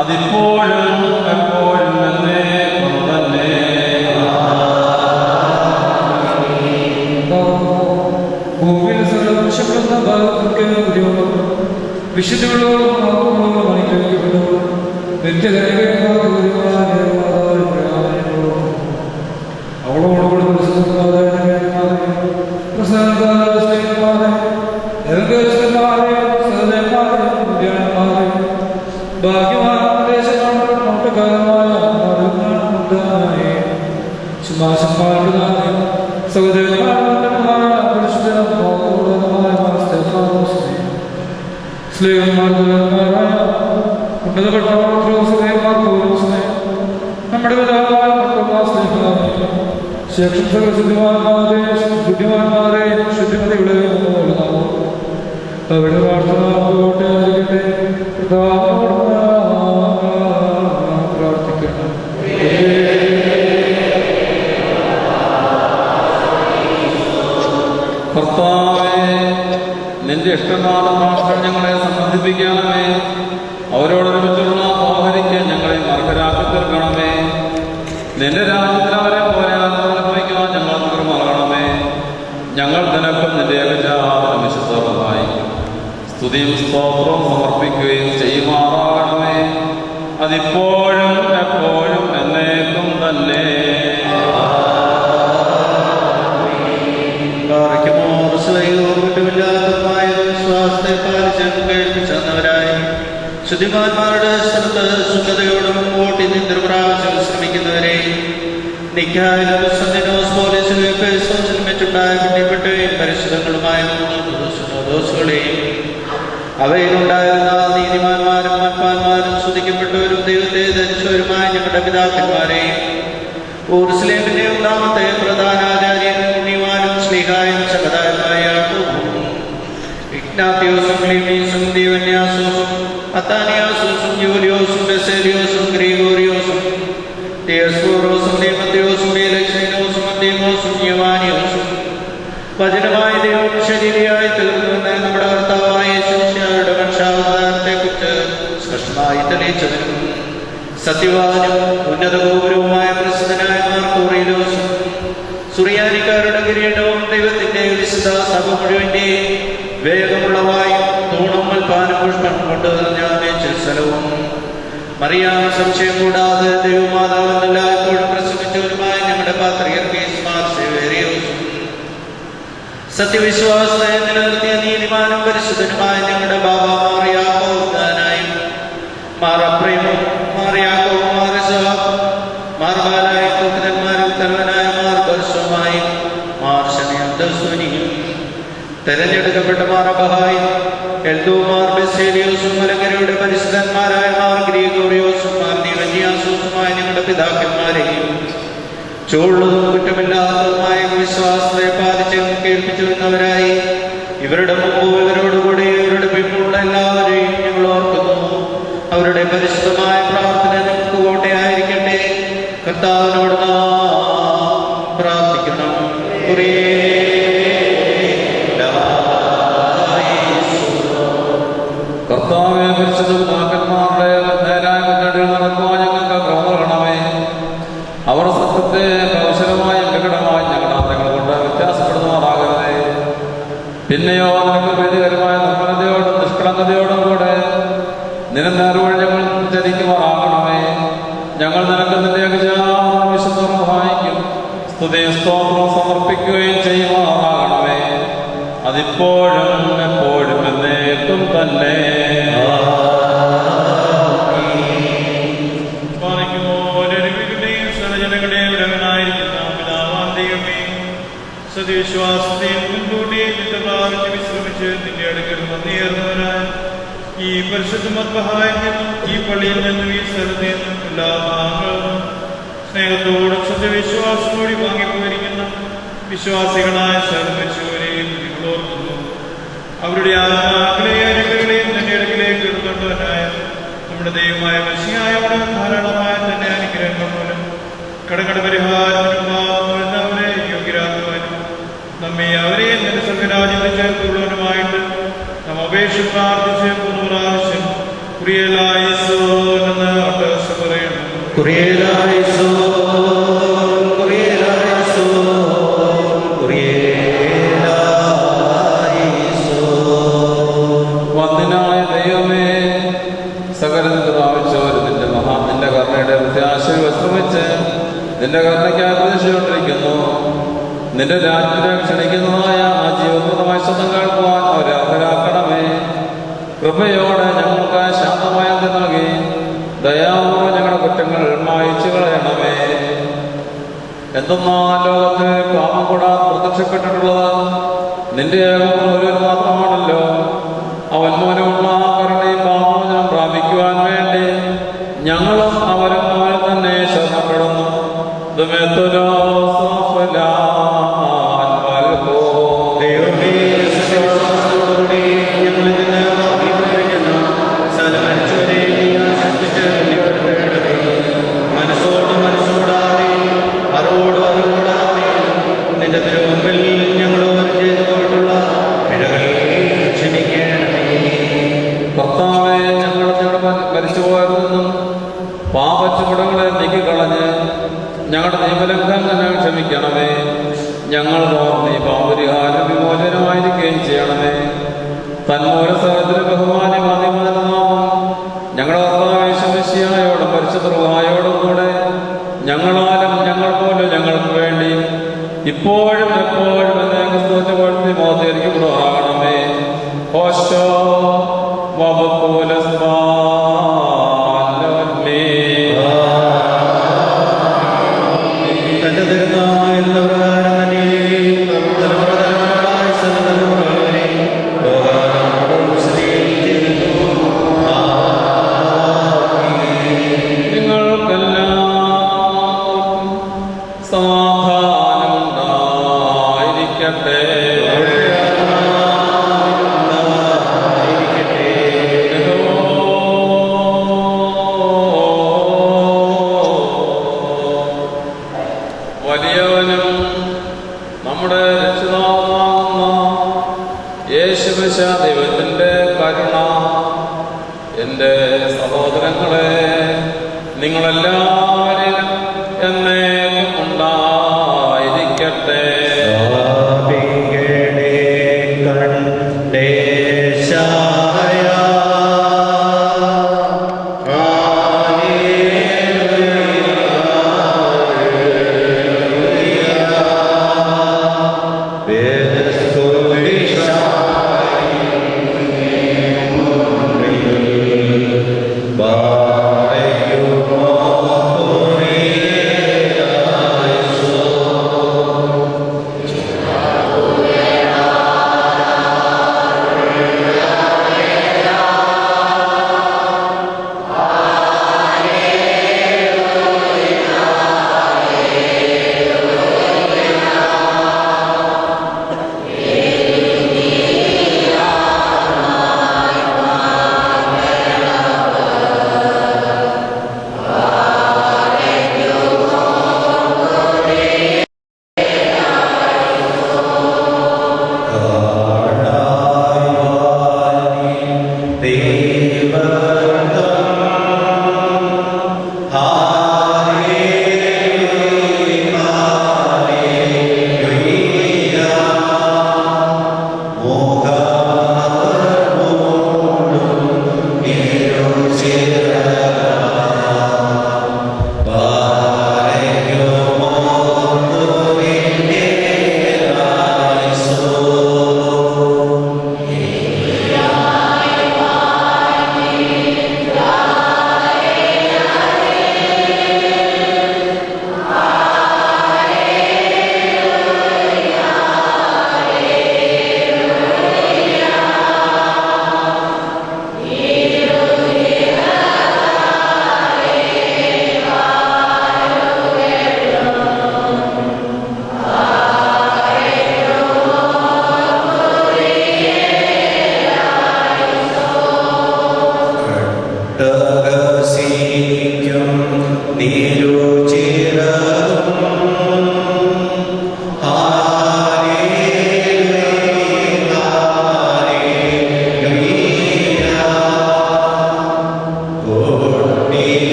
അതിപ്പോഴും എപ്പോഴും എന്നേക്കും തന്നെ. ഭൂമിയിൽ സർവശക്തന വിശുദ്ധികളോടും അനുഗ്രഹിക്കപ്പെട്ടു അവളോടുകൂടി നമ്മുടെ ബുദ്ധിമാന്മാരെ ശുദ്ധിമതികളെ അവിടെ പ്രാർത്ഥിക്കട്ടെ. കർത്താവേ, നിന്റെ ഇഷ്ടനാഥ പ്രാർത്ഥന ഞങ്ങളെ സംബന്ധിപ്പിക്കണമേ. അവരോടൊരുമിച്ചുള്ള ഓഹരിക്ക് ഞങ്ങളെ അർഹരാക്കി തീർക്കണമേ. നിന്റെ രാജ്യത്തിൽ അവരെ പോലെ അനുഭവിക്കുവാൻ ഞങ്ങൾ നിർമ്മലണമേ. ഞങ്ങൾ നിനക്കും നിന്റെ ഏകജാതനും വിശുദ്ധമായി സ്തുതിയും സ്തോത്രവും സമർപ്പിക്കുകയും ചെയ്യുമാറാകണമേ. അതിപ്പോഴും എപ്പോഴും എന്നേക്കും തന്നെ. വിശ്വാസത്തെ പാലിച്ച് കേൾപ്പിച്ചവരായി ശുദ്ധിമാന്മാരുടെ സ്ഥലത്ത് ശുദ്ധതയോടും വോട്ടി നിന്ന് പ്രാവശ്യം ശ്രമിക്കുന്നവരെ നിക്കായാലുണ്ടായ പിടിപ്പെട്ടുകയും പരിശുദ്ധങ്ങളുമായ ദോഷങ്ങളെയും അവയിലുണ്ടായിരുന്ന നീതിമാന്മാരും മന്മാന്മാരും സ്തുതിക്കപ്പെട്ടവരും ദൈവത്തെ ധരിച്ചവരുമായ ഞങ്ങളുടെ പിതാക്കന്മാരെയും ഊർസ്ലേമിന്റെ ഒന്നാമത്തെ പ്രധാനാചാര്യനും പുണ്യവാനും ശ്ലീഹായും ശബദായമായ ഇഗ്നാത്യോസും ക്ലീമീസും ദീവന്യാസോസും അത്താനിയാസോസും ജൂലിയോസും ബെസേലിയോസും ഗ്രീഗോറിയോസും ദിയസ്കോറോസും ദീമത്യോസും ഏലക്സൈനോസും അന്തീമോസും യവാനിയോസും വചനമായ ദൈവം ശരീരയായി തീർന്നുവെന്ന് നമ്മുടെ കർത്താവായ യേശുമിശിഹായുടെ വംശാവതാരത്തെക്കുറിച്ച് സ്പഷ്ടമായി തെളിയിച്ചതിനും സത്യവാനും ഉന്നത ഗോപുരവുമായ പ്രസിദ്ധനായ മാർക്കോറിയലോസും സുറിയാനിക്കാരുടെ കിരീടവും ദൈവത്തിന്റെ വിശുദ്ധ സഭ മുഴുവന്റെയും വേഗമുള്ള വായും തൂണും മൽപ്പാനും പുഷ്പം കൊണ്ട് നിറഞ്ഞ സ്ഥലവും മറിയാം സംശയം കൂടാതെ ദൈവമാതാവെന്നല്ല എപ്പോഴും പ്രസംഗിച്ചവരുമായ ഞങ്ങളുടെ പാത്രികർക്കേറിയോസും സത്യവിശ്വാസത്തെ നിലനിർത്തിയ നീതിമാനും പരിശുദ്ധനുമായ ഞങ്ങളുടെ ബാബ മാറിയാക്കോനായും മാറപ്രേമും മാറിയാക്കോവും മാർബാലായ കോപിതന്മാരും തലവനായ മാർബർഷവുമായും മാർഷനിയും തെരഞ്ഞെടുക്കപ്പെട്ട മാറബഹായും എൽദോമാർ ബെസേലിയോസും മലങ്കരയുടെ പരിശുദ്ധന്മാരായ മാർ ഗ്രീഗോറിയോസും മാർ ദീവന്യാസോസുമായ ഞങ്ങളുടെ പിതാക്കന്മാരെയും ചുവള്ളതും കുറ്റമില്ലാത്തതുമായ വിശ്വാസത്തെ പാലിച്ച് കേൾപ്പിച്ചു വരുന്നവരായി ഇവരുടെ മുമ്പ് ഇവരോടുകൂടി ഇവരുടെ പിമ്പുള്ള എല്ലാവരെയും ഞങ്ങൾ ഓർക്കുന്നു. അവരുടെ പരിശുദ്ധമായ പ്രാർത്ഥന നമുക്ക് കോട്ടയായിരിക്കട്ടെ. കർത്താവിനോട് നാം പ്രാർത്ഥിക്കണം. കർത്താവേ, പരിശുദ്ധ പിതാക്കന്മാരുടെ നേരായ മുന്നോട്ടിൽ നടക്കുവാൻ ഞങ്ങൾക്ക് ക്രമം നൽകണമേ. അവർ സത്യത്തെ കൗശലമായ വികടമായി ഞങ്ങളുടെ അന്തങ്ങൾ കൊണ്ട് വ്യത്യാസപ്പെടുത്തുമാറാകരുതേ. പിന്നെയോ നിനക്ക് പ്രീതികരമായ നിർമ്മലതയോടും നിഷ്കളങ്കതയോടും കൂടെ നിരന്തരവഴി ഞങ്ങൾ ചരിക്കുമാറാകണമേ. ഞങ്ങൾ നിനക്ക് നിന്റെ വിശുദ്ധം സഹായിക്കും സ്തുതിയും സ്തോത്രവും സമർപ്പിക്കുകയും ചെയ്യുമാറാകണമേ. അതിപ്പോഴും എപ്പോഴും എന്നേക്കും തന്നെ. ജനങ്ങളുടെയും ഉടമനായിരിക്കുന്ന പിതാവാം സത്യവിശ്വാസത്തെയും മുൻകൂട്ടിയും നിന്റെ പ്രാപിച്ച് വിശ്രമിച്ച് നിന്റെ അടുക്കൽ വന്നേറുന്നവനായ ഈ പരിശുദ്ധ മദ്ബഹായിൽ നിന്നും ഈ പള്ളിയിൽ നിന്നും ഈ സ്ഥലത്ത് നിന്നും എല്ലാ ഭാഗങ്ങളും സ്നേഹത്തോടും സത്യവിശ്വാസത്തോടെ വാങ്ങിപ്പോയിരിക്കുന്ന വിശ്വാസികളായ സർവശിവരെയും നിങ്ങൾ ഓർക്കുന്നു. അവരുടെ ആത്മാക്കളെയും അനുഗ്രഹങ്ങളെയും തന്റെ അടുക്കിലേക്ക് എടുത്തുകൊണ്ടവനായ നമ്മുടെ ദൈവമായ മനുഷ്യനായോട് ധാരാളമായ തന്റെ അനുഗ്രഹങ്ങൾ മൂലം കടകട പരിഹാരത്തിനും അവരെ യോഗ്യരാക്കുവാനും നമ്മെ അവരെയും നിന്റെ സ്വർഗരാജ്യത്തിൽ ചേർത്തുള്ളവനുമായിട്ട് നാം അപേക്ഷ പ്രാർത്ഥിച്ച് 3 പ്രാവശ്യം കുറിയലായിസോ എന്ന് അഭ്യാസ പറയണം. കുറിയലായിസോ കുറിയലായിസോ കുറിയലായിസോ. വന്ദനായ ദൈവമേ, സകലത്തിൽ പ്രാപിച്ചവർ നിന്റെ കരുണയുടെ പ്രത്യാശയിൽ വിശ്രമിച്ച് നിന്റെ കരുണയ്ക്കായി പ്രതീക്ഷിച്ചുകൊണ്ടിരിക്കുന്നു. നിന്റെ രാജ്യത്തെ ക്ഷണിക്കുന്നതായ ആ ജീവപ്രദമായ ശബ്ദം കേൾക്കുവാൻ അവരെ അർഹരാക്കണമേ. കൃപയോടെ ഞങ്ങൾക്ക് ശാന്തമായ നൽകി ദയാപൂർവ്വം ഞങ്ങളുടെ കുറ്റങ്ങൾ മായിച്ചു കളയണമേ. എന്തെന്നാൽ ലോകത്തിൽ പാപം കൂടാതെ പ്രത്യക്ഷപ്പെട്ടിട്ടുള്ളത് നിന്റെ ഏകപുത്രൻ ഒരുവൻ മാത്രമാണല്ലോ. അവൻ മൂലമുള്ള കരുണയും പാപമോചനം പ്രാപിക്കുവാൻ വേണ്ടി ഞങ്ങളും അവരും അവരിൽ തന്നെ ശരണപ്പെടുന്നു. ദൈവമേ, വിശ്വാസത്തോടുകൂടി ഞങ്ങളിൽ നിന്ന് വാങ്ങിപ്പോയിരിക്കുന്ന സകല മരിച്ചവരെയും നീ ആശ്വസിപ്പിച്ച് വെളിപ്പെടുത്തേണമേ. മനസ്സോടും മനസ്സോടാതെ അറിവോടും അറിവോടാതെ നിന്റെ തിരുമുമ്പിൽ ഞങ്ങളോട് ചെയ്തു പോയിട്ടുള്ള പിഴകൾ ക്ഷമിക്കണമേ. കർത്താവേ, ഞങ്ങളുടെ മരിച്ചുപോയതെന്നും പാപച്ചുവടുകളെ നീക്കിക്കളഞ്ഞ് ഞങ്ങളുടെ നിയമലംഘനങ്ങൾ ക്ഷമിക്കണമേ. ഞങ്ങൾ നീ പാപപരിഹാരം വിമോചനമായിരിക്കുകയും ചെയ്യണമേ. തന്മൂല സകലത്തിന് ബഹുമാന്യമാധ്യമനാമം ഞങ്ങളുടെ കർത്താവേശയോടും പരിശുദ്ധ റൂഹായോടും കൂടെ ഞങ്ങളാലും ഞങ്ങൾ പോലും ഞങ്ങൾക്ക് വേണ്ടി ഇപ്പോഴും എപ്പോഴും എന്നേക്കുസ്തുതിച്ച് മോദീകരിക്കപ്പെടുകയാകണമേ. ഹോശോ തന്റെ തിരുനാമമായിരുന്ന പ്രകാരം തന്നെ തലമുറ സകലതലമുറകൾ വരെ ലോകാരോടും വിശദീകരിക്കുന്നു. നിങ്ങൾക്കെല്ലാം സമാധാനമുണ്ടായിരിക്കട്ടെ. വലിയവനും നമ്മുടെ രക്ഷിതാവുമാകുന്ന യേശുമിശിഹ ദൈവത്തിന്റെ കരുണ എൻ്റെ സഹോദരങ്ങളെ നിങ്ങളെല്ലാവരിലും എന്നേക്കും ഉണ്ടായിരിക്കട്ടെ. Bye.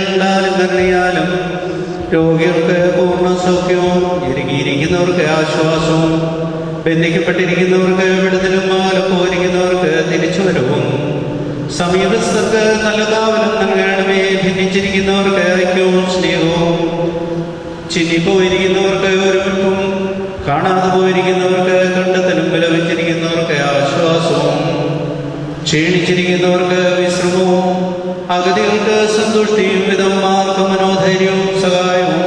കണ്ടാലും കരുണയാലും രോഗികൾക്ക് പൂർണ്ണ സൗഖ്യവും ഇറുകിയിരിക്കുന്നവർക്ക് ആശ്വാസവും ബന്ധിക്കപ്പെട്ടിരിക്കുന്നവർക്ക് വിടുതലും പോയിരിക്കുന്നവർക്ക് തിരിച്ചുവരവും സമീപസ്ഥർക്ക് നല്ല കാവലും നൽകണമേ. ഭിന്നിച്ചിരിക്കുന്നവർക്ക് ഐക്യവും സ്നേഹവും ചിന്നിപ്പോയിരിക്കുന്നവർക്ക് ഒരുമിപ്പും കാണാതെ പോയിരിക്കുന്നവർക്ക് കണ്ടെത്തലും വിലപിച്ചിരിക്കുന്നവർക്ക് ആശ്വാസവും ക്ഷീണിച്ചിരിക്കുന്നവർക്ക് വിശ്രമവും അഗതികൾക്ക് സന്തുഷ്ടിയും വിധന്മാർക്ക് മനോധൈര്യവും സഹായവും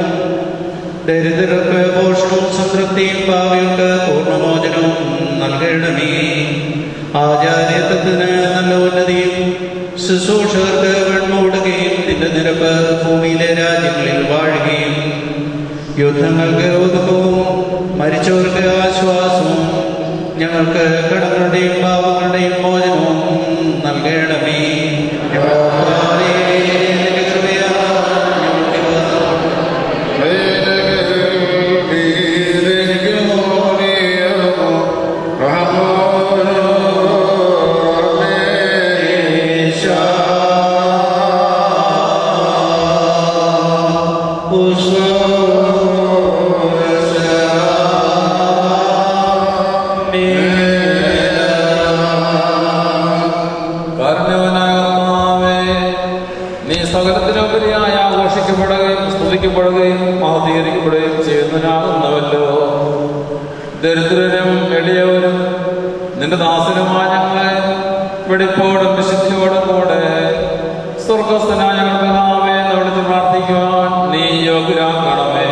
ദരിദ്രർക്ക് പോഷണവും സംതൃപ്തിയും പാവികൾക്ക് പൂർണ്ണമോചനവും നൽകണമേ. ആചാര്യത്വത്തിന് നല്ല ഉന്നതിയും ശുശ്രൂഷകർക്ക് വെൺമൂടുകയും നിന്റെ നിരപ്പ് ഭൂമിയിലെ രാജ്യങ്ങളിൽ വാഴുകയും യുദ്ധങ്ങൾക്ക് ഒതുക്കവും മരിച്ചവർക്ക് ആശ്വാസവും ഞങ്ങൾക്ക് കടങ്ങളുടെയും പാപങ്ങളുടെയും മോചനവും നൽകണമേ. നിന്റെ കൃപയാൽ സകലത്തിനുപരിയായി ആഘോഷിക്കപ്പെടുകയും സ്തുതിക്കപ്പെടുകയും മഹതീകരിക്കപ്പെടുകയും ചെയ്യുന്നതിനാകുന്നവല്ലോ. ദരിദ്രരും എളിയവരും നിന്റെ ദാസനുമായ ഞങ്ങളെ വെടിപ്പോടും വിശുദ്ധിയോടും കൂടെ സ്വർഗസ്ഥനായ ഞങ്ങളുടെ പിതാവേ എന്ന് വിളിച്ച് പ്രാർത്ഥിക്കുവാൻ നീ യോഗ്യരാക്കണമേ.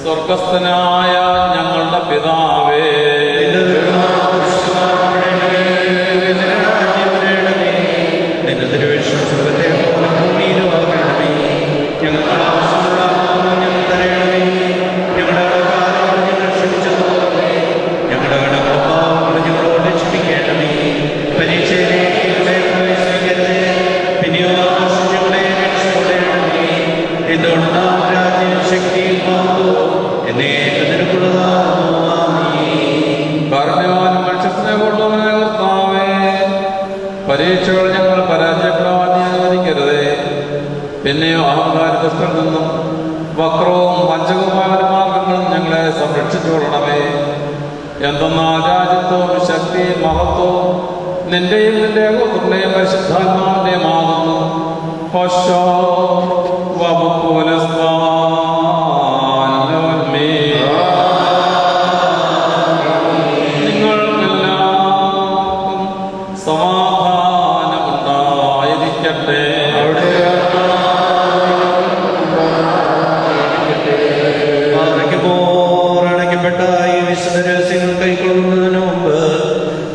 സ്വർഗസ്ഥനായ ഞങ്ങളുടെ പിതാവേ, പരീക്ഷകൾ ഞങ്ങൾ പരാജയപ്പെടാൻ അനുവദിക്കരുതേ. പിന്നെയോ അഹങ്കാരത്തിൽ നിന്നും വക്രവും വഞ്ചകവുമായ മാർഗങ്ങളും ഞങ്ങളെ സംരക്ഷിച്ചുകൊള്ളണമേ. എന്തെന്നാൽ രാജ്യത്വവും ശക്തിയും മഹത്വവും നിന്റെയും നിന്റെ ഏകോപത്തിന്റെയും പരിശുദ്ധാത്മാവിന്റെയും ആകുന്നു.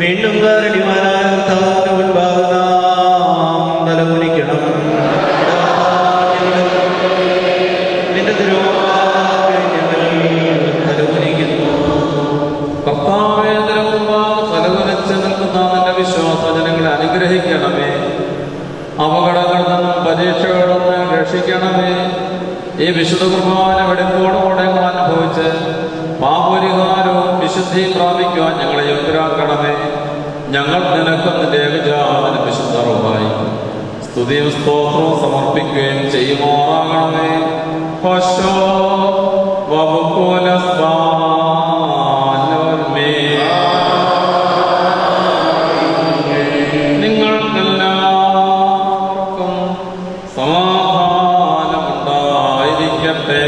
വീണ്ടും കാരുണ്യവാനായ കർത്താവിന്റെ മുൻപാകെ നാം തലകുനിക്കണം. നിന്റെ തിരുമുമ്പാകെ ഞങ്ങൾ തലകുനിക്കുന്നു. കർത്താവേ, നിന്റെ മുമ്പാകെ തലകുനിച്ച് നിൽക്കുന്ന നിന്റെ വിശ്വാസജനങ്ങളെ അനുഗ്രഹിക്കണമേ. അപകടങ്ങളിൽ നിന്നും പരീക്ഷകളിൽ നിന്ന് രക്ഷിക്കണമേ. ഈ വിശുദ്ധ കുർബാന വെടിപ്പോടുകൂടെ ഞങ്ങൾ അനുഭവിച്ച് പാപപരിഹാരവും വിശുദ്ധിയും പ്രാപിക്കുവാൻ ഞങ്ങളെ യോഗ്യരാക്കണമേ. ഞങ്ങൾ നിനക്ക് നിന്റെ ഏകജാതന വിശുദ്ധ റൂഹായി സ്തുതിയും സ്തോത്രവും സമർപ്പിക്കുകയും ചെയ്യുമാറാകണമേ. നിങ്ങൾക്കെല്ലാവർക്കും സമാധാനമുണ്ടായിരിക്കട്ടെ.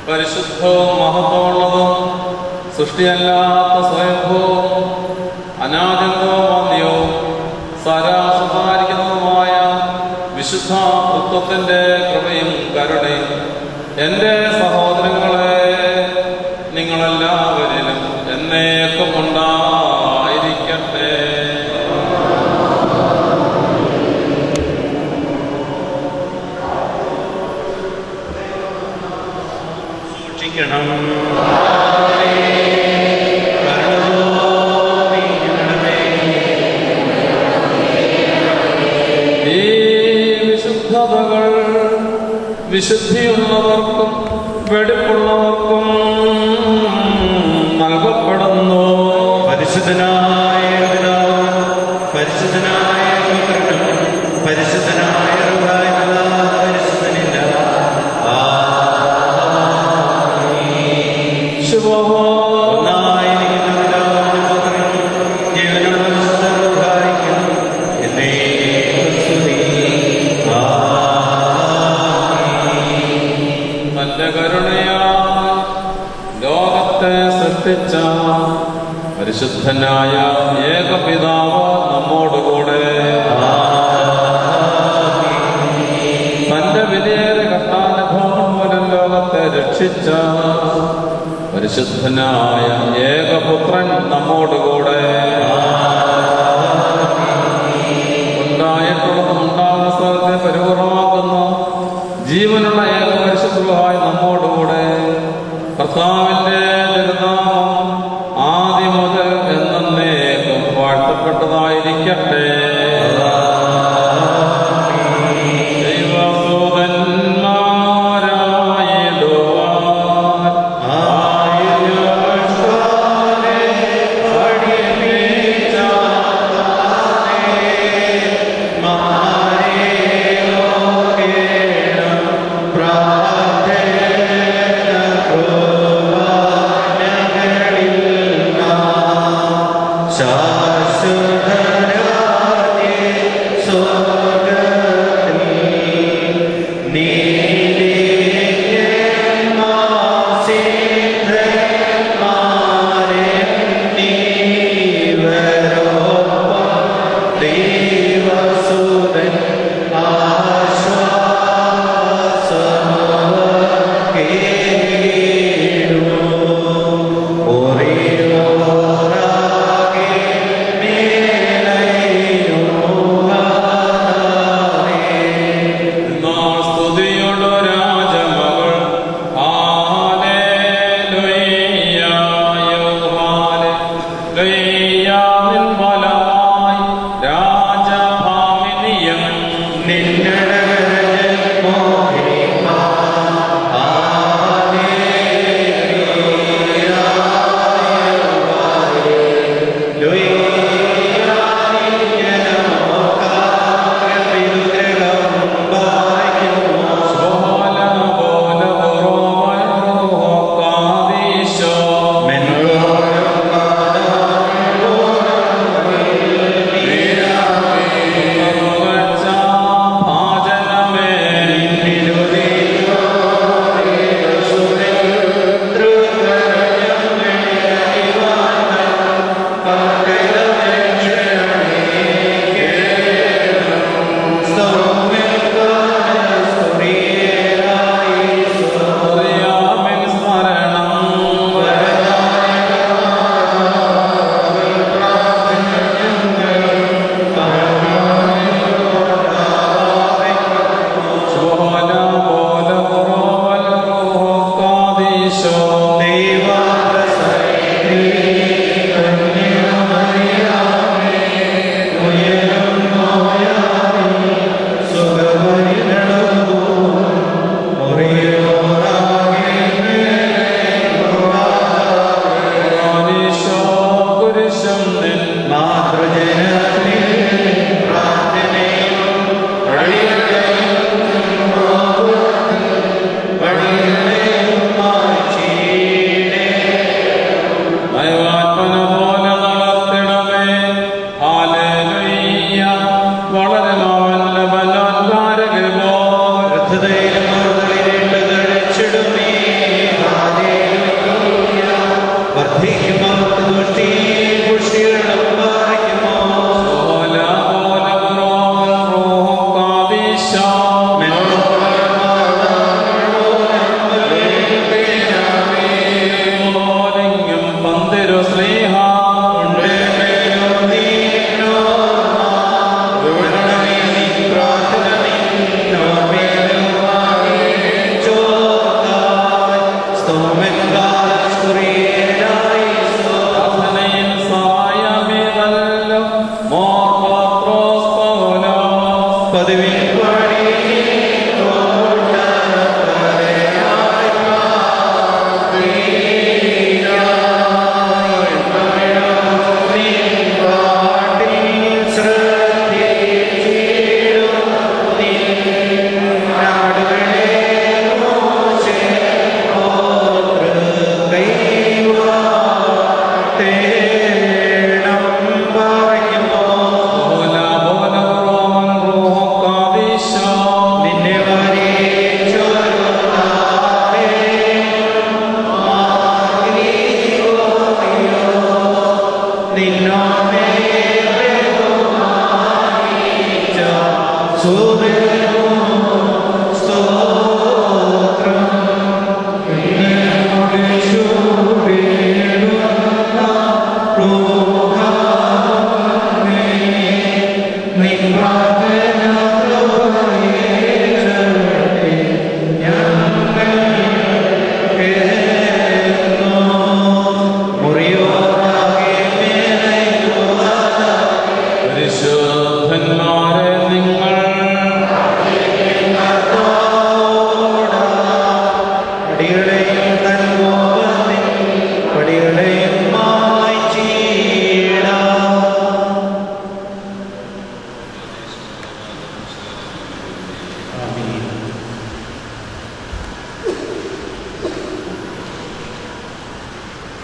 പരിശുദ്ധവും മഹത്വമുള്ളതും സൃഷ്ടിയല്ലാത്ത സ്വയംഭൂവും അനാദിത്വവും വന്യവും സരാസമായിരിക്കുന്നതുമായ വിശുദ്ധ തത്വത്തിന്റെ കൃപയും കരുണയും എൻ്റെ സഹോദരങ്ങളെ നിങ്ങളെല്ലാവരിലും എന്നേക്കും ഉണ്ടായിരിക്കട്ടെ. സൂക്ഷിക്കണം. ഈ വിശുദ്ധതകൾ വിശുദ്ധിയുള്ളവർക്കും സൃഷ്ടിച്ച പരിശുദ്ധനായ ഏകപിതാവ് നമ്മോടുകൂടെ. തന്റെ വിലയേറെ കഷ്ടാനുഭവങ്ങൾ മൂലം ലോകത്തെ രക്ഷിച്ച പരിശുദ്ധനായ ഏകപുത്രൻ നമ്മോടുകൂടെ. ഉണ്ടായിട്ടുള്ളതും ഉണ്ടാകുന്ന സ്ഥലത്തെ പരിപൂർണമാക്കുന്ന ജീവനുള്ള ഏക പരിശുദ്ധമായി നമ്മോടുകൂടെ. കർത്താവിന്റെ തിരുനാമം ആദ്യം മുതൽ എന്നേക്കും വാഴ്ത്തപ്പെട്ടതായിരിക്കട്ടെ. Amen.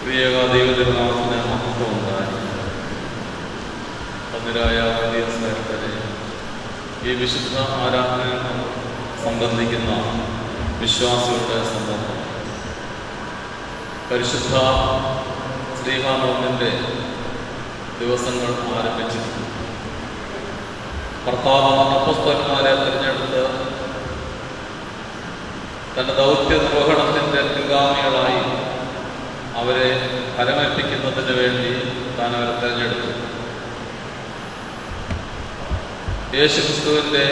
പ്രിയ ദൈവത്തിനാമത്തിന് മഹത്വം ഉണ്ടായി. പന്നിരായ വലിയ സ്നേഹത്തിലെ ഈ വിശുദ്ധ ആരാധനയിൽ സംബന്ധിക്കുന്ന വിശ്വാസികളുടെ സംബന്ധം പരിശുദ്ധ ശ്രീഹാനോമിൻ്റെ ദിവസങ്ങൾ ആരംഭിച്ചിട്ടുണ്ട്. കർത്താവ് അപ്പോസ്തലന്മാരെ തിരഞ്ഞെടുത്ത് തൻ്റെ ദൗത്യ നിർവഹണത്തിൻ്റെ പിൻഗാമികളായി അവരെ ഫലമേൽപ്പിക്കുന്നതിന് വേണ്ടി താൻ അവരെ തിരഞ്ഞെടുത്തു. യേശുക്രിസ്തുവിൻ്റെ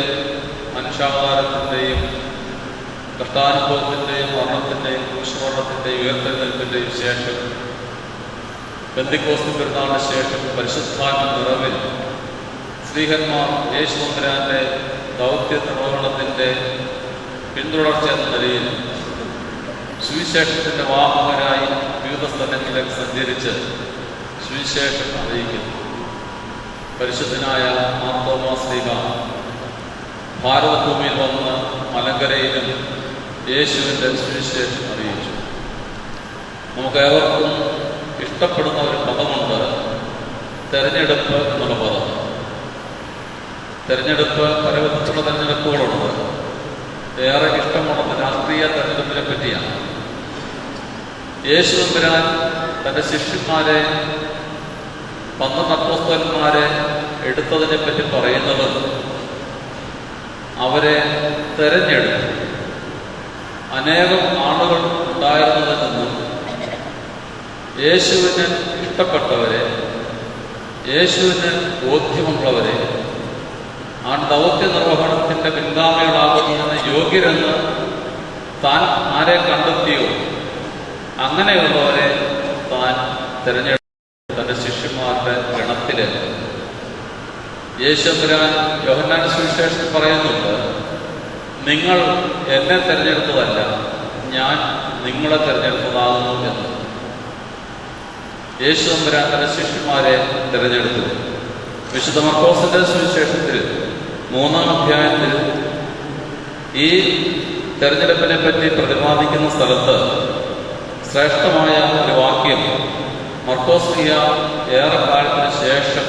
മനുഷ്യാവതാരത്തിൻ്റെയും കഷ്ടാനുഭവത്തിൻ്റെയും മരണത്തിൻ്റെയും ക്രൂശമരണത്തിൻ്റെയും ഉയർത്തെഴുന്നേൽപ്പിൻ്റെയും ശേഷം പെന്തിക്കോസ്ത് പെരുന്നാളിന് ശേഷം പരിശുദ്ധാത്മ നിറവിൽ ശ്രീഹന്മാർ യേശു തമ്പുരാന്റെ ദൗത്യ നിർവഹണത്തിൻ്റെ പിന്തുടർച്ച എന്ന നിലയിൽ സുവിശേഷത്തിൻ്റെ വാഹകരായി വിവിധ സ്ഥലങ്ങളിലേക്ക് സഞ്ചരിച്ച് സുവിശേഷം അറിയിക്കുന്നു. പരിശുദ്ധനായ മാർത്തോമാ ശ്ലീഹ ഭാരതഭൂമിയിൽ വന്ന് മലങ്കരയിലും യേശുവിൻ്റെ സുവിശേഷം അറിയിച്ചു. നമുക്കേവർക്കും ഇഷ്ടപ്പെടുന്ന ഒരു പദമുണ്ട്, തെരഞ്ഞെടുപ്പ് എന്നുള്ള പദം. തെരഞ്ഞെടുപ്പ് പലവിധത്തിലുള്ള തെരഞ്ഞെടുപ്പുകളുണ്ട്. ഏറെ ഇഷ്ടമുള്ളത് രാഷ്ട്രീയ തെരഞ്ഞെടുപ്പിനെ പറ്റിയാണ്. യേശു തമ്പുരാൻ തൻ്റെ ശിഷ്യന്മാരെ 12 അപ്പോസ്തലന്മാരെ എടുത്തതിനെ പറ്റി പറയുന്നത് അവരെ തെരഞ്ഞെടുത്തു. അനേകം ആളുകൾ ഉണ്ടായിരുന്നതിൽ നിന്നും യേശുവിന് ഇഷ്ടപ്പെട്ടവരെ, യേശുവിന് ബോധ്യമുള്ളവരെ, ആ ദൗത്യ നിർവഹണത്തിൻ്റെ പിൻഗാമികളാകുന്നതിന് യോഗ്യരെന്ന് താൻ ആരെ കണ്ടെത്തിയോ അങ്ങനെയുള്ളവരെ താൻ തിരഞ്ഞെടുത്തു. തൻ്റെ ശിഷ്യന്മാരുടെ ഗണത്തിൽ യേശു തമ്പുരാൻ യോഹന്നാന്റെ സുവിശേഷത്തിൽ പറയുന്നുണ്ട്, നിങ്ങൾ എന്നെ തിരഞ്ഞെടുത്തതല്ല, ഞാൻ നിങ്ങളെ തിരഞ്ഞെടുത്തതാകുന്നു എന്ന്. യേശു തമ്പുരാൻ തൻ്റെ ശിഷ്യന്മാരെ തിരഞ്ഞെടുത്തു. വിശുദ്ധ മർക്കോസിന്റെ സുവിശേഷത്തിൽ 3-ാം അധ്യായത്തിൽ ഈ തെരഞ്ഞെടുപ്പിനെ പറ്റി പ്രതിപാദിക്കുന്ന സ്ഥലത്ത് ശ്രേഷ്ഠമായ ഒരു വാക്യം, മർക്കോസ് ശ്ലീഹ ഏറെ കാലത്തിന് ശേഷം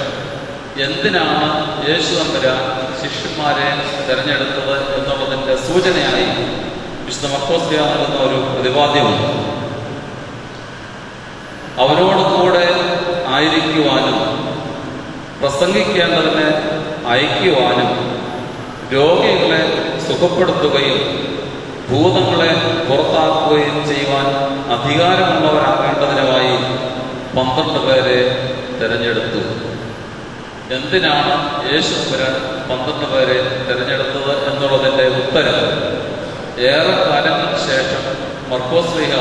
എന്തിനാണ് യേശു തമ്പുരാൻ ശിഷ്യന്മാരെ തിരഞ്ഞെടുത്തത് എന്നുള്ളതിൻ്റെ സൂചനയായി വിശുദ്ധ മർക്കോസ് ശ്ലീഹ നൽകുന്ന ഒരു പ്രതിപാദ്യമുണ്ട്. അവരോട് കൂടെ ആയിരിക്കുവാനും പ്രസംഗിക്കേണ്ടതിനെ അയക്കുവാനും രോഗികളെ സുഖപ്പെടുത്തുകയും ഭൂതങ്ങളെ പുറത്താക്കുകയും ചെയ്യുവാൻ അധികാരമുള്ളവരാകേണ്ടതിനുമായി 12 പേരെ തിരഞ്ഞെടുത്തു. എന്തിനാണ് യേശു തമ്പുരാൻ 12 പേരെ തിരഞ്ഞെടുത്തത് എന്നുള്ളതിൻ്റെ ഉത്തരം ഏറെ കാലങ്ങൾക്ക് ശേഷം മർക്കോസ് ശ്ലീഹ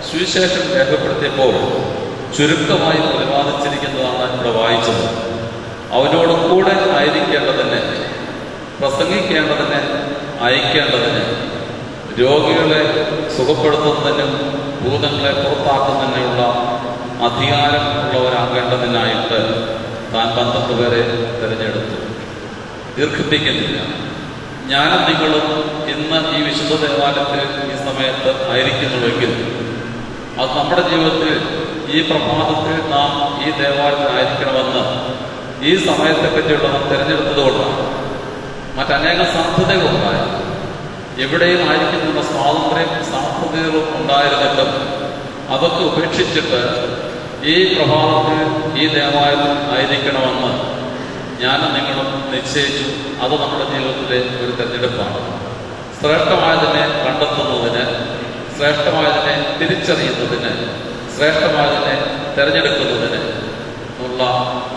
സുവിശേഷം രേഖപ്പെടുത്തിയപ്പോൾ ചുരുക്കമായി പ്രതിപാദിച്ചിരിക്കുന്നതാണ് ഇവിടെ വായിച്ചത്. അവനോട് കൂടെ ആയിരിക്കേണ്ടതിന്, പ്രസംഗിക്കേണ്ടതിന്, അയക്കേണ്ടതിന്, രോഗികളെ സുഖപ്പെടുത്തുന്നതിനും ഭൂതങ്ങളെ പുറത്താക്കുന്നതിനുള്ള അധികാരം ഉള്ളവരാകേണ്ടതിനായിട്ട് താൻ 12 പേരെ തിരഞ്ഞെടുത്തു. ദീർഘിപ്പിക്കുന്നില്ല. ഞാനും നിങ്ങളും ഇന്ന് ഈ വിശുദ്ധ ദേവാലയത്തിൽ ഈ സമയത്ത് ആയിരിക്കുന്നുവെങ്കിൽ അത് നമ്മുടെ ജീവിതത്തിൽ ഈ പ്രഭാതത്തിൽ നാം ഈ ദേവാലയത്തിലായിരിക്കണമെന്ന് ഈ സമയത്തെ പറ്റിയുള്ള നാം തിരഞ്ഞെടുത്തത് കൊണ്ടാണ്. മറ്റനേകം സാധ്യതകളുണ്ടായി. എവിടെയും ആയിരിക്കുന്ന സാധ്യതകളും ഉണ്ടായിരുന്നിട്ടും അതൊക്കെ ഉപേക്ഷിച്ചിട്ട് ഈ പ്രഭാതത്തിൽ ഈ ദേവാലയത്തിൽ ആയിരിക്കണമെന്ന് ഞാനും നിങ്ങളും നിശ്ചയിച്ചു. അത് നമ്മുടെ ജീവിതത്തിലെ ഒരു തിരഞ്ഞെടുപ്പാണ്. ശ്രേഷ്ഠമായതിനെ കണ്ടെത്തുന്നതിന്, ശ്രേഷ്ഠമായതിനെ തിരിച്ചറിയുന്നതിന്, ശ്രേഷ്ഠമായതിനെ തിരഞ്ഞെടുക്കുന്നതിന് ഉള്ള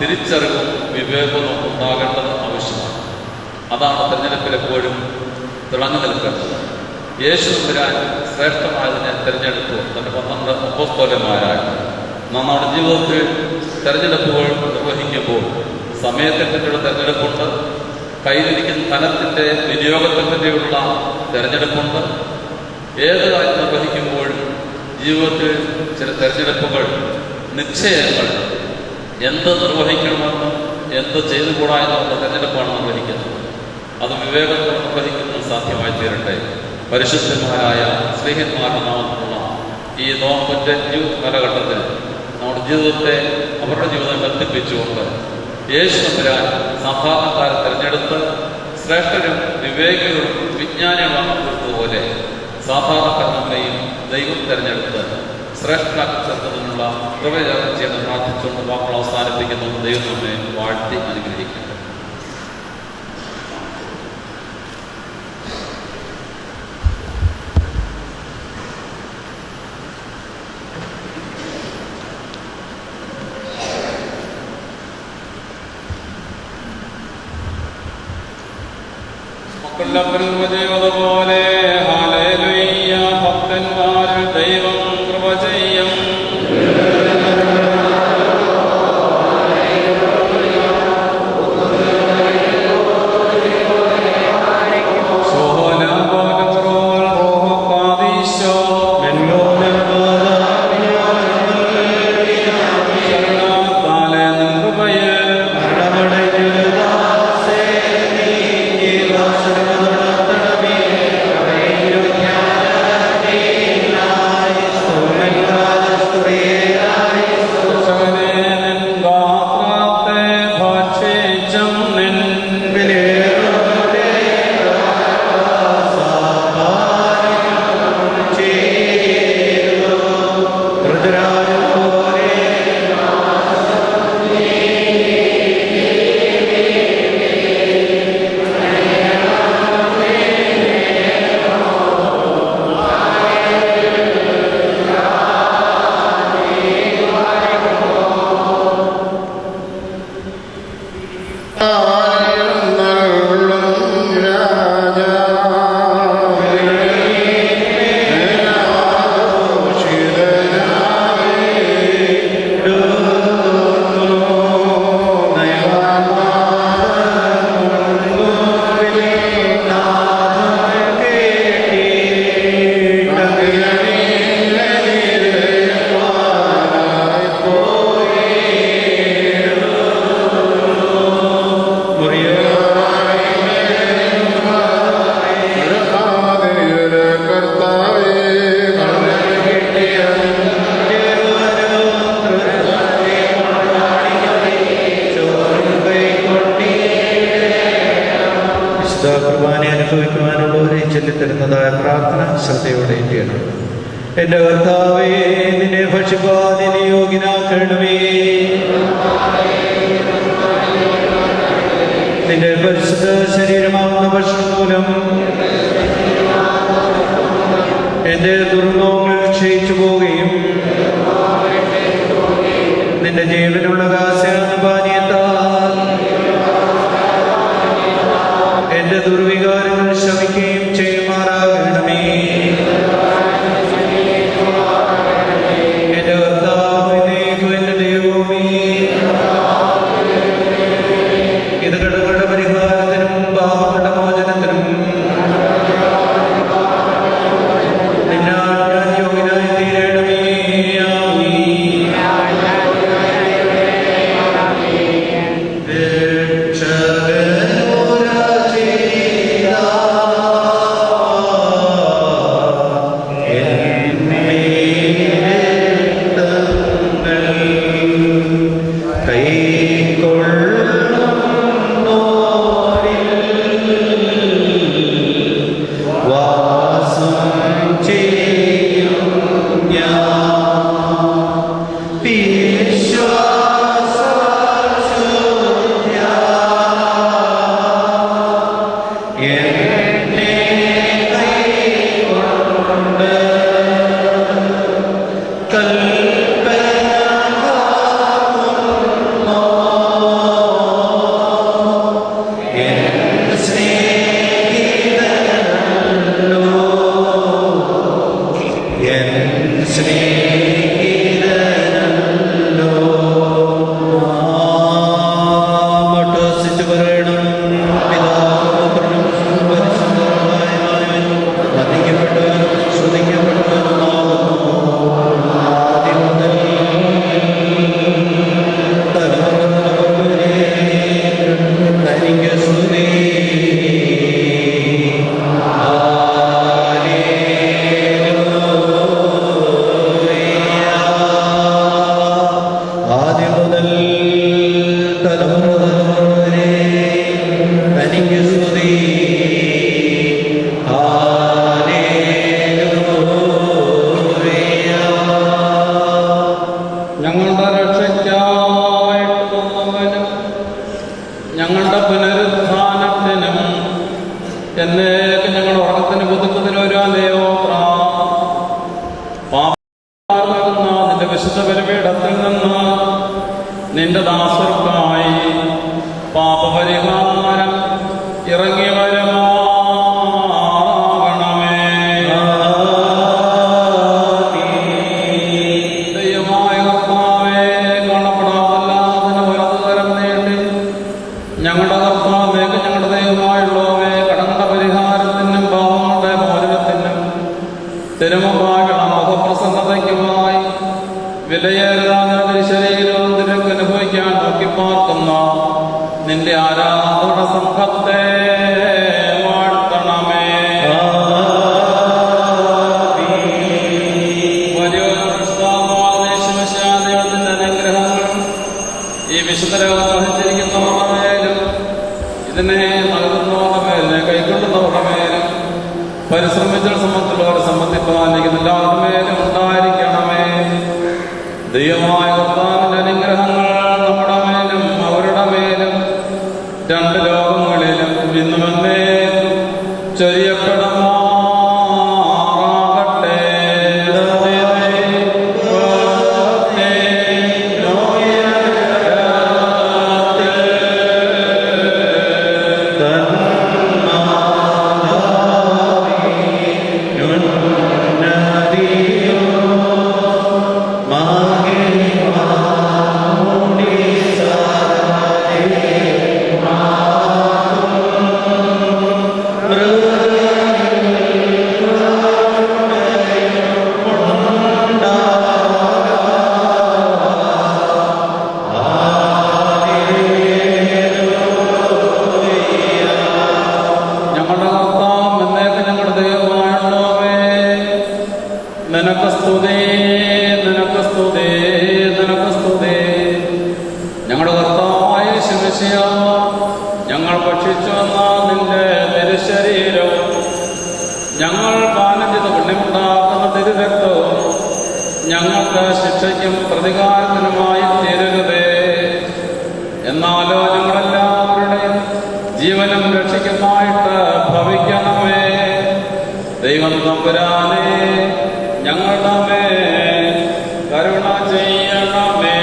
തിരിച്ചറിവും വിവേകവും ഉണ്ടാകേണ്ടത് ആവശ്യമാണ്. അതാണ് തിരഞ്ഞെടുപ്പിൽ എപ്പോഴും തിളങ്ങി നിൽക്കേണ്ടത്. യേശു തമ്പുരാൻ ശ്രേഷ്ഠമായതിനെ തിരഞ്ഞെടുത്തു തൻ്റെ 12 അപ്പോസ്തലന്മാരായി. നാം നമ്മുടെ ജീവിതത്തിൽ തിരഞ്ഞെടുപ്പുകൾ നിർവഹിക്കുമ്പോൾ സമയത്തെ പറ്റിയുള്ള തിരഞ്ഞെടുപ്പുണ്ട്, കയ്യിലിരിക്കുന്ന ധനത്തിൻ്റെ വിനിയോഗത്തെ പറ്റിയുള്ള തിരഞ്ഞെടുപ്പുണ്ട്. ഏത് കാര്യം നിർവഹിക്കുമ്പോഴും ജീവിതത്തിൽ ചില തിരഞ്ഞെടുപ്പുകൾ, നിശ്ചയങ്ങൾ, എന്ത് നിർവഹിക്കണമെന്നും എന്ത് ചെയ്തുകൂടാ എന്നുള്ള തിരഞ്ഞെടുപ്പാണ് നിർവഹിക്കുന്നത്. അത് വിവേകത്തോടെ നിർവഹിക്കുന്നത് സാധ്യമായി തീരട്ടെ. പരിശുദ്ധന്മാരായ സ്നേഹിന്മാരുടെ നാമത്തിലുള്ള ഈ നോമ്പിൻ്റെ കാലഘട്ടത്തിൽ ജീവിതത്തെ അവരുടെ ജീവിതം ബന്ധിപ്പിച്ചുകൊണ്ട് യേശു തമ്പുരാൻ സാധാരണക്കാരെ തിരഞ്ഞെടുത്ത് ശ്രേഷ്ഠരും വിവേകികളും വിജ്ഞാനികളാക്കി തീർത്തതുപോലെ സാധാരണക്കാർ നമ്മളെയും ദൈവം തിരഞ്ഞെടുത്ത് ശ്രേഷ്ഠരാക്കി തീർത്തതിനുള്ള കൃപചേർന്ന് പ്രാർത്ഥിച്ചുകൊണ്ട് വാക്കുകൾ അവസാനിപ്പിക്കുന്നു. ദൈവം നമ്മെ വാഴ്ത്തി അനുഗ്രഹിക്കുന്നു. പോലെ ഹല്ലേലൂയ, ഭക്തന്മാരിൽ ദൈവം കൃപ ചെയ്യും. കുർബാന അനുഭവിക്കുവാനുള്ളവരെ ചൊല്ലിത്തരുന്നതായ പ്രാർത്ഥന ശ്രദ്ധയോടെ ചെയ്യണം. എന്റെ കർത്താവേ, നിന്നെ ഭക്ഷിപ്പാൻ യോഗ്യനാക്കണമേ. നിന്റെ പരിശുദ്ധ ശരീരമാകുന്ന ഭക്ഷണം മൂലം എന്റെ ദുർനോങ്ങൾ ക്ഷയിച്ചു പോവുകയും നിന്റെ ജീവനുള്ള കാശാന പാനീയത്താൽ എന്റെ ദുർവികാരങ്ങൾ ശമിക്കുകയും ചെയ്യുമാറാകണമേ. എന്റെ കർത്താവിനേക്കും എന്റെ ദൈവമേ, ഇത് കടകളുടെ പരിഹാരത്തിനും പാപങ്ങളുടെ മോചനത്തിനും നിന്നാൽ ഞാൻ യോഗ്യനായി തീരണമേ. നിന്റെ വിശുദ്ധ ബലിപീഠത്തിൽ നിന്ന് നിന്റെ ദാസർക്കായി പാപപരിഹാരം ഇറങ്ങി വരുമാകണമേ. ദൈവമായ കർത്താവേ, കാണപ്പെടാത്തല്ലാതിന് വലതുകരം നീട്ടി ഞങ്ങളുടെ കർത്താവേക്ക് ഞങ്ങളുടെ ദൈവമായുള്ളവേ, കടങ്ങളുടെ പരിഹാരത്തിനും പാപങ്ങളുടെ മോചനത്തിനും തിരുമുമ്പാകണം മുഖപ്രസന്നതയ്ക്കുമായി വിലയേറിയ ശരീരവും നിനക്ക് അനുഭവിക്കാൻ നോക്കിപ്പാർക്കുന്ന നിന്റെ ആരാധന സംഘത്തെ വാഴ്ത്തണമേ. ദൈവത്തിന്റെ അനുഗ്രഹങ്ങളും ഈ വിശുദ്ധ ലോകത്ത് വഹിച്ചിരിക്കുന്നവരുടെ മേലും ഇതിനെ നൽകുന്നവരുടെ മേലും കൈക്കൊള്ളുന്നവരുടെ മേലും പരിശ്രമിച്ച സമൂഹത്തിലവരെ സംബന്ധിപ്പാനിക്കുന്ന എല്ലാവരുടെ മേലും ഉണ്ടായിരിക്കണമേ. ദൈവമായ കർത്താവിന്റെ അനുഗ്രഹങ്ങൾ നമ്മുടെ മേലും അവരുടെ മേലും രണ്ട് ലോകങ്ങളിലും ഇന്നുമെന്നേ ചൊരിയപ്പെടുമാറാകട്ടെ. ഞങ്ങളുടെ കർത്താവായ ശിവശിയ, ഞങ്ങൾ ഭക്ഷിച്ചു വന്ന നിന്റെ തിരുശരീരവും ഞങ്ങൾ പാനം ചെയ്ത് പുണ്യമുണ്ടാക്കുന്ന തിരുരക്തവും ഞങ്ങൾക്ക് ശിക്ഷയ്ക്കും പ്രതികാരത്തിനുമായി തീരരുതേ. എന്നാലോ ഞങ്ങളെല്ലാവരുടെയും ജീവനും രക്ഷയ്ക്കുമായിട്ട് ഭവിക്കണമേ. ദൈവം തമ്പുരാനെ, ഞങ്ങളുടെ മേൽ കരുണ ചെയ്യണമേ.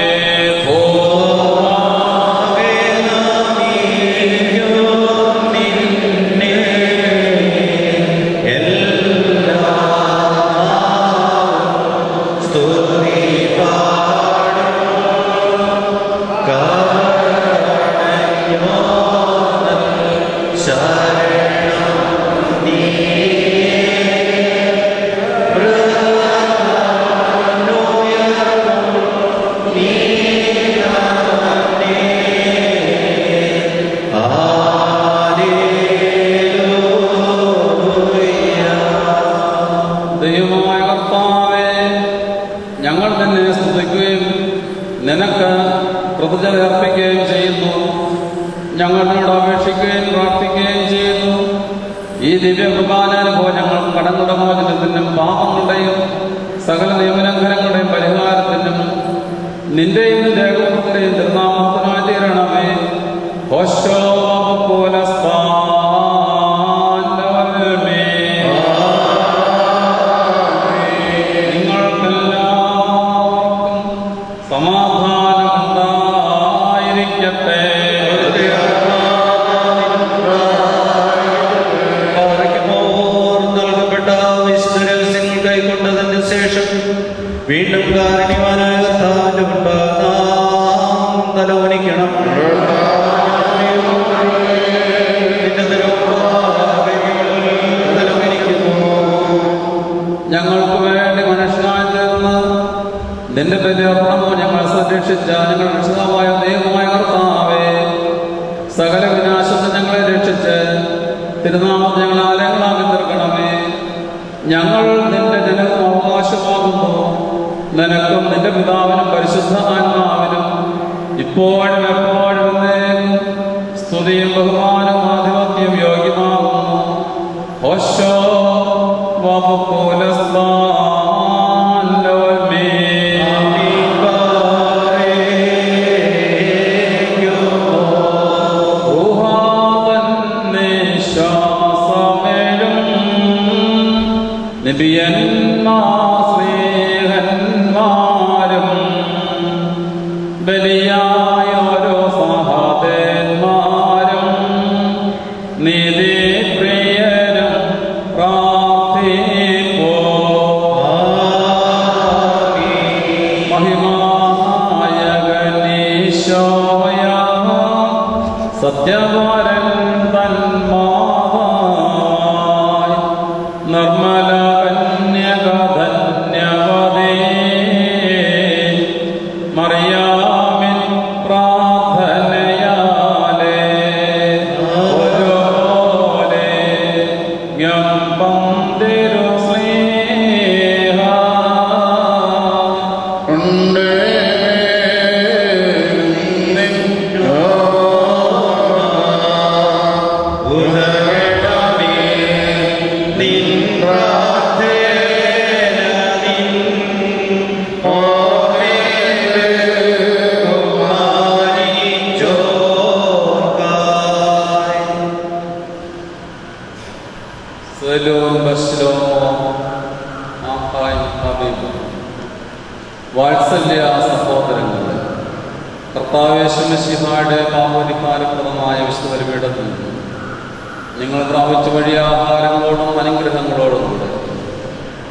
ദൈവമായ കർത്താവേ, ഞങ്ങൾ നിന്നെ സ്തുതിക്കുകയും നിനക്ക് കൃതജ്ഞത അർപ്പിക്കുകയും ചെയ്യുന്നു. ഞങ്ങളോട് അപേക്ഷിക്കുകയും പ്രാർത്ഥിക്കുകയും ചെയ്യുന്നു. ഈ ദിവ്യ കൃപാനുഭവം ഞങ്ങൾക്ക് കടങ്ങളുടെ മോചനത്തിനും പാപങ്ങളുടെയും സകല നിയമലംഘനങ്ങളുടെയും പരിഹാരത്തിനും നിന്റെയും നിന്റെ ഏകോപത്തിന്റെയും തിരുനാമത്തിനായി തീരണമേ. സമാധാനമുണ്ടായിരിക്കട്ടെ. നൽകപ്പെട്ട വിശുദ്ധ രഹസ്യങ്ങൾ കൈക്കൊണ്ടതിന് ശേഷം വീണ്ടും കാരുണ്യവാനായ കർത്താവിന്റെ മുൻപാകെ നാം തലകുനിക്കണം. ഞങ്ങൾക്ക് വേണ്ടി മനുഷ്യനായി തീർന്ന് നിന്റെ ബലിയർപ്പണമോ ഞങ്ങൾ സംരക്ഷിച്ച ഞങ്ങൾ രക്ഷിതാവായ ദൈവമായ കർത്താവേ, സകല വിനാശത്തെ ഞങ്ങളെ രക്ഷിച്ച് തിരുനാമത്തെ ഞങ്ങൾ ആലയങ്ങളാക്കി തീർക്കണമേ. ഞങ്ങൾ നിന്റെ ജനവും അവകാശമാകുന്നു. നിനക്കും നിന്റെ പിതാവിനും പരിശുദ്ധ ആത്മാവിനും ഇപ്പോഴും എപ്പോഴും സ്തുതിയും ബഹുമാനവും ആധിപത്യം യോഗ്യമാകുന്നു. ഓശോ നബിയന്മാർ സ്നേഹന്മാർ സത്യവരൻ തന്മാതായി നിർമ്മല കന്യക ധന്യവതേ മറിയാമിൻ പ്രാർത്ഥനയാലേ ഒരുപോലെ ഗംഭംതിരു സ്നേഹ ഉണ്ട് വാത്സല്യ സഹോദരങ്ങളെ, കർത്താവേശുമിശിഹായുടെ പാവനിക്കാലപ്രദമായ വിശുദ്ധ ബലിപീഠത്തിൽ നിങ്ങൾ പ്രാപിച്ച വഴി ആഹാരങ്ങളോടും അനുഗ്രഹങ്ങളോടും കൂടെ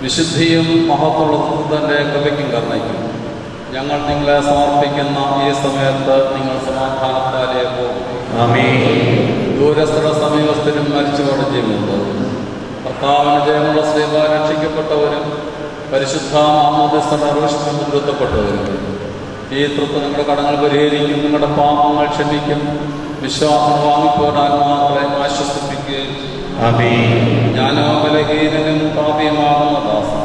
വിശുദ്ധിയും മഹത്വമുള്ള തൻ്റെ കൃപയ്ക്കും കരുണയ്ക്കും ഞങ്ങൾ നിങ്ങളെ സമർപ്പിക്കുന്ന ഈ സമയത്ത് നിങ്ങൾ സമാധാനത്താലേ പോകും. ദൂരസ്ഥ സമീപസ്ഥരും മരിച്ചവരുടെ ജീവിതമുണ്ട്. കർത്താവിന് ജയമുള്ള സേവ രക്ഷിക്കപ്പെട്ടവരും പരിശുദ്ധ മാമോദിസർവ്വം മുൻനിർത്തപ്പെട്ടവരും ഈ തൃത്വം നിങ്ങളുടെ കടങ്ങൾ പരിഹരിക്കും, നിങ്ങളുടെ പാപങ്ങൾ ക്ഷമിക്കും, വിശ്വാസം വാങ്ങിപ്പോരാൻ മാത്രമേ ആശ്വസിപ്പിക്കുകയും ഞാനോ ബലഹീനനും പാപിയമാകുന്ന ദാസൻ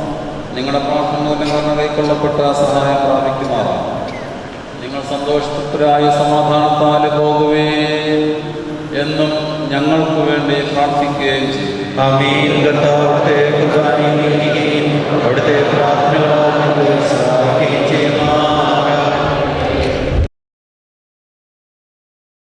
നിങ്ങളുടെ പ്രാർത്ഥന മൂലം കൈക്കൊള്ളപ്പെട്ട സഹായം പ്രാപിക്കുമാറാം. നിങ്ങൾ സന്തോഷത്തിലായ സമാധാനത്താല് പോകുവേ എന്നും ഞങ്ങൾക്ക് വേണ്ടി പ്രാർത്ഥിക്കുകയും ചെയ്യും. അവിടുത്തെ പ്രാർത്ഥനകളാൽ